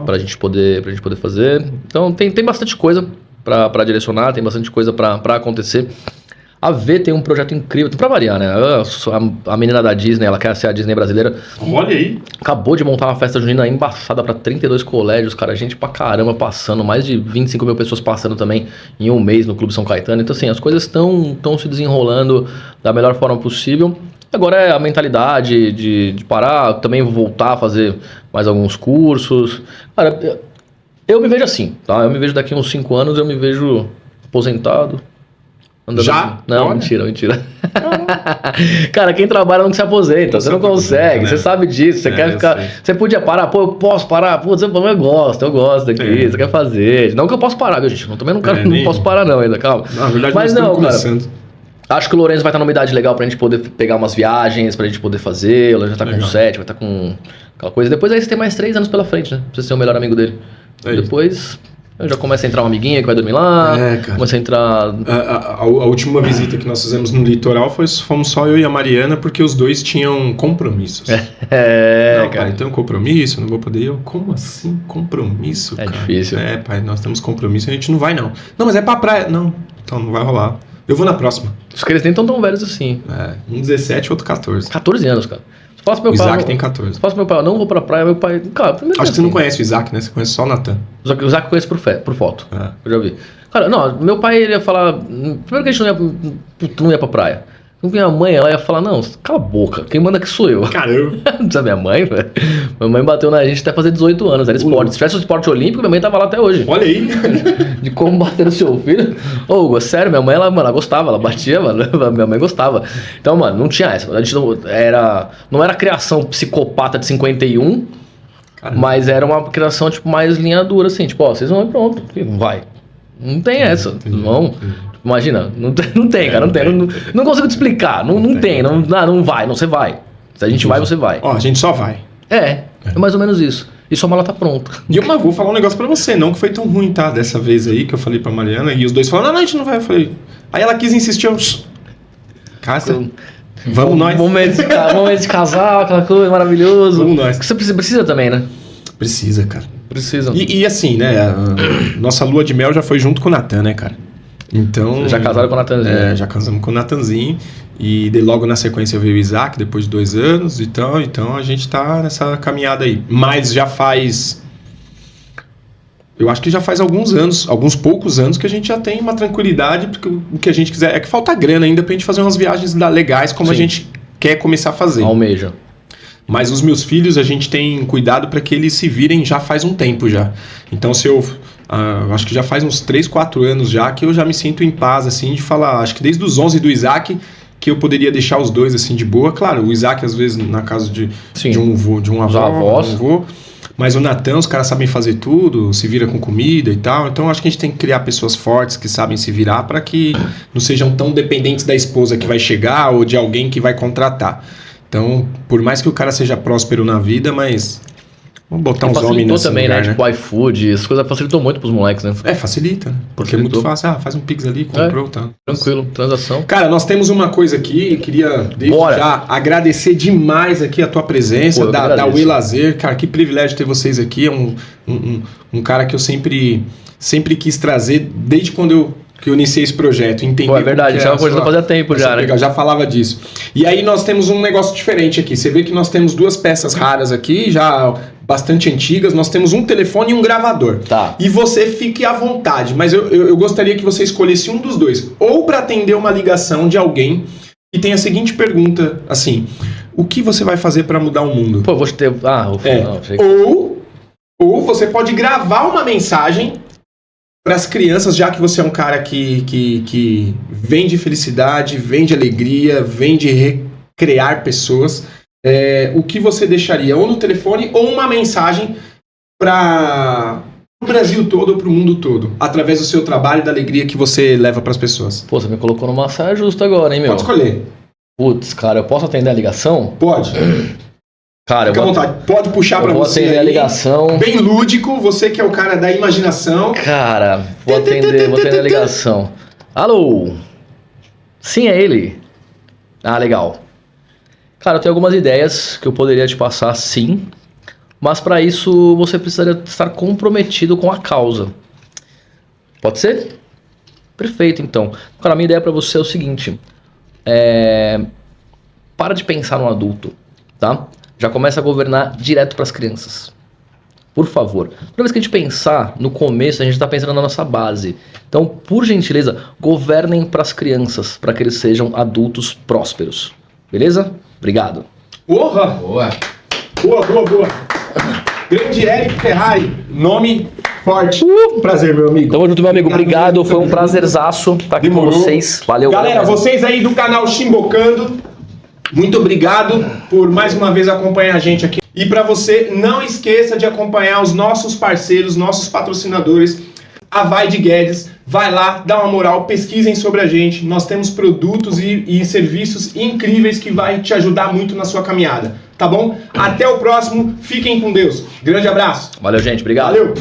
para a gente poder fazer. Então, tem bastante coisa para direcionar, tem bastante coisa para acontecer. A V tem um projeto incrível, pra variar, né? A menina da Disney, ela quer ser a Disney brasileira. Olha aí. Acabou de montar uma festa junina embaçada pra 32 colégios, cara. Gente pra caramba passando, mais de 25 mil pessoas passando também em um mês no Clube São Caetano. Então, assim, as coisas estão se desenrolando da melhor forma possível. Agora é a mentalidade de parar, também voltar a fazer mais alguns cursos. Cara, eu me vejo assim, tá? Eu me vejo daqui uns 5 anos, eu me vejo aposentado. Já? Não, olha. Mentira. Cara, quem trabalha não se aposenta, você não consegue, né? Você sabe disso, você quer ficar... Você podia parar, eu posso parar? Eu gosto daqui, você quer fazer. Não que eu posso parar, viu, gente? Eu também não posso parar não ainda, calma. Na verdade, mas nós não, estamos começando. Acho que o Lourenço vai estar numa idade legal pra gente poder pegar umas viagens, pra gente poder fazer. O Lourenço já tá com 7, vai estar com aquela coisa. Depois aí você tem mais 3 anos pela frente, né? Pra você ser o melhor amigo dele. Depois... Eu já começa a entrar uma amiguinha que vai dormir lá, cara. começa a entrar... A última visita que nós fizemos no litoral fomos só eu e a Mariana, porque os dois tinham compromissos. Não, cara. pai, tem um compromisso, não vou poder ir. Como assim, compromisso, cara? Difícil. Pai, nós temos compromisso, a gente não vai, não. Não, mas é pra praia. Não, então não vai rolar. Eu vou na próxima. Os caras nem estão tão velhos assim. Um 17, outro 14. 14 anos, cara. Faço meu O pai, Isaac tem 14. Faço meu pai, eu não vou pra praia, meu pai... Cara, primeiro Acho que você não conhece o Isaac, né? Você conhece só o Natan. O Isaac eu conheço por foto. Eu já vi. Cara, não, meu pai ele ia falar... Primeiro que a gente não ia pra praia. Minha mãe, ela ia falar, não, cala a boca, quem manda aqui sou eu. Caramba. Não precisa minha mãe, velho. Minha mãe bateu na gente até fazer 18 anos, era esporte. Se tivesse o esporte olímpico, minha mãe tava lá até hoje. Olha aí. De como bater no seu filho. Ô, Hugo, sério, minha mãe, ela gostava, ela batia, mano. Minha mãe gostava. Então, mano, não tinha essa. A gente não era criação psicopata de 51, caramba, mas era uma criação, tipo, mais linha dura, assim. Tipo, ó, vocês vão e pronto. Não vai. Não tem essa. Não. Imagina, não tem, cara, não tem. Não consigo te explicar. Não tem, não vai, não, você vai. Se a gente vai, você vai. Ó, a gente só vai. É mais ou menos isso. E sua mala tá pronta. E eu vou falar um negócio pra você, não que foi tão ruim, tá? Dessa vez aí que eu falei pra Mariana, e os dois falaram, não, a gente não vai. Eu falei. Aí ela quis insistir, casa. Vamos nós. Momento de casal, aquela coisa maravilhosa. Vamos nós. Você precisa também, né? Precisa, cara. Precisa. E assim, né? Nossa lua de mel já foi junto com o Natan, né, cara? Então... Vocês já casaram com o Natanzinho. Já casamos com o Natanzinho. E logo na sequência veio o Isaac, depois de 2 anos. Então a gente tá nessa caminhada aí. Mas já faz... Eu acho que já faz alguns poucos anos que a gente já tem uma tranquilidade, porque o que a gente quiser... É que falta grana ainda pra gente fazer umas viagens legais como a gente quer começar a fazer. Almeja. Mas os meus filhos, a gente tem cuidado para que eles se virem já faz um tempo já. Então se eu... acho que já faz uns 3, 4 anos já que eu já me sinto em paz, assim, de falar... Acho que desde os 11 do Isaac, que eu poderia deixar os dois, assim, de boa. Claro, o Isaac, às vezes, na casa de um avô. Mas o Natan, os caras sabem fazer tudo, se vira com comida e tal. Então, acho que a gente tem que criar pessoas fortes que sabem se virar para que não sejam tão dependentes da esposa que vai chegar ou de alguém que vai contratar. Então, por mais que o cara seja próspero na vida, mas... Vamos botar uns homens nesse também, lugar, né? Tipo, iFood, essas coisas facilitou muito pros moleques, né? Facilita, né? Porque é muito fácil. Faz um Pix ali, comprou, tá? Tranquilo, transação. Cara, nós temos uma coisa aqui, queria desde já agradecer demais aqui a tua presença, da Way Lazer. Cara, que privilégio ter vocês aqui. É um cara que eu sempre quis trazer, desde quando eu iniciei esse projeto. Entendi. Pô, é verdade, isso é uma coisa que fazia tempo já, né? Eu já falava disso. E aí nós temos um negócio diferente aqui. Você vê que nós temos 2 peças raras aqui, já bastante antigas. Nós temos um telefone e um gravador. Tá. E você fique à vontade, mas eu gostaria que você escolhesse um dos dois. Ou para atender uma ligação de alguém que tem a seguinte pergunta, assim... O que você vai fazer para mudar o mundo? Pô, vou ter... Ou você pode gravar uma mensagem... para as crianças, já que você é um cara que vende felicidade, vende alegria, vende recriar pessoas, o que você deixaria ou no telefone ou uma mensagem para o Brasil todo ou para o mundo todo, através do seu trabalho e da alegria que você leva para as pessoas? Pô, você me colocou numa saia justa agora, hein, meu? Pode escolher. Putz, cara, eu posso atender a ligação? Pode. Cara, fica à vontade, pode puxar pra você aí. A ligação. Bem lúdico, você que é o cara da imaginação. Cara, vou atender a ligação. Alô? Sim, é ele. Ah, legal. Cara, eu tenho algumas ideias que eu poderia te passar, sim. Mas para isso você precisaria estar comprometido com a causa. Pode ser? Perfeito, então. Cara, a minha ideia para você é o seguinte. Para de pensar no adulto, tá? Já começa a governar direto para as crianças. Por favor. Toda vez que a gente pensar no começo, a gente está pensando na nossa base. Então, por gentileza, governem para as crianças, para que eles sejam adultos prósperos. Beleza? Obrigado. Porra! Boa! Boa! Grande Eric Ferrari, nome forte. Prazer, meu amigo. Tamo junto, meu amigo. Obrigado. Foi um prazerzaço estar aqui com vocês. Valeu. Galera, vocês aí do canal Chimbocando, muito obrigado por mais uma vez acompanhar a gente aqui. E para você, não esqueça de acompanhar os nossos parceiros, nossos patrocinadores, a Vai de Guedes. Vai lá, dá uma moral, pesquisem sobre a gente. Nós temos produtos e serviços incríveis que vai te ajudar muito na sua caminhada. Tá bom? Até o próximo. Fiquem com Deus. Grande abraço. Valeu, gente. Obrigado. Valeu.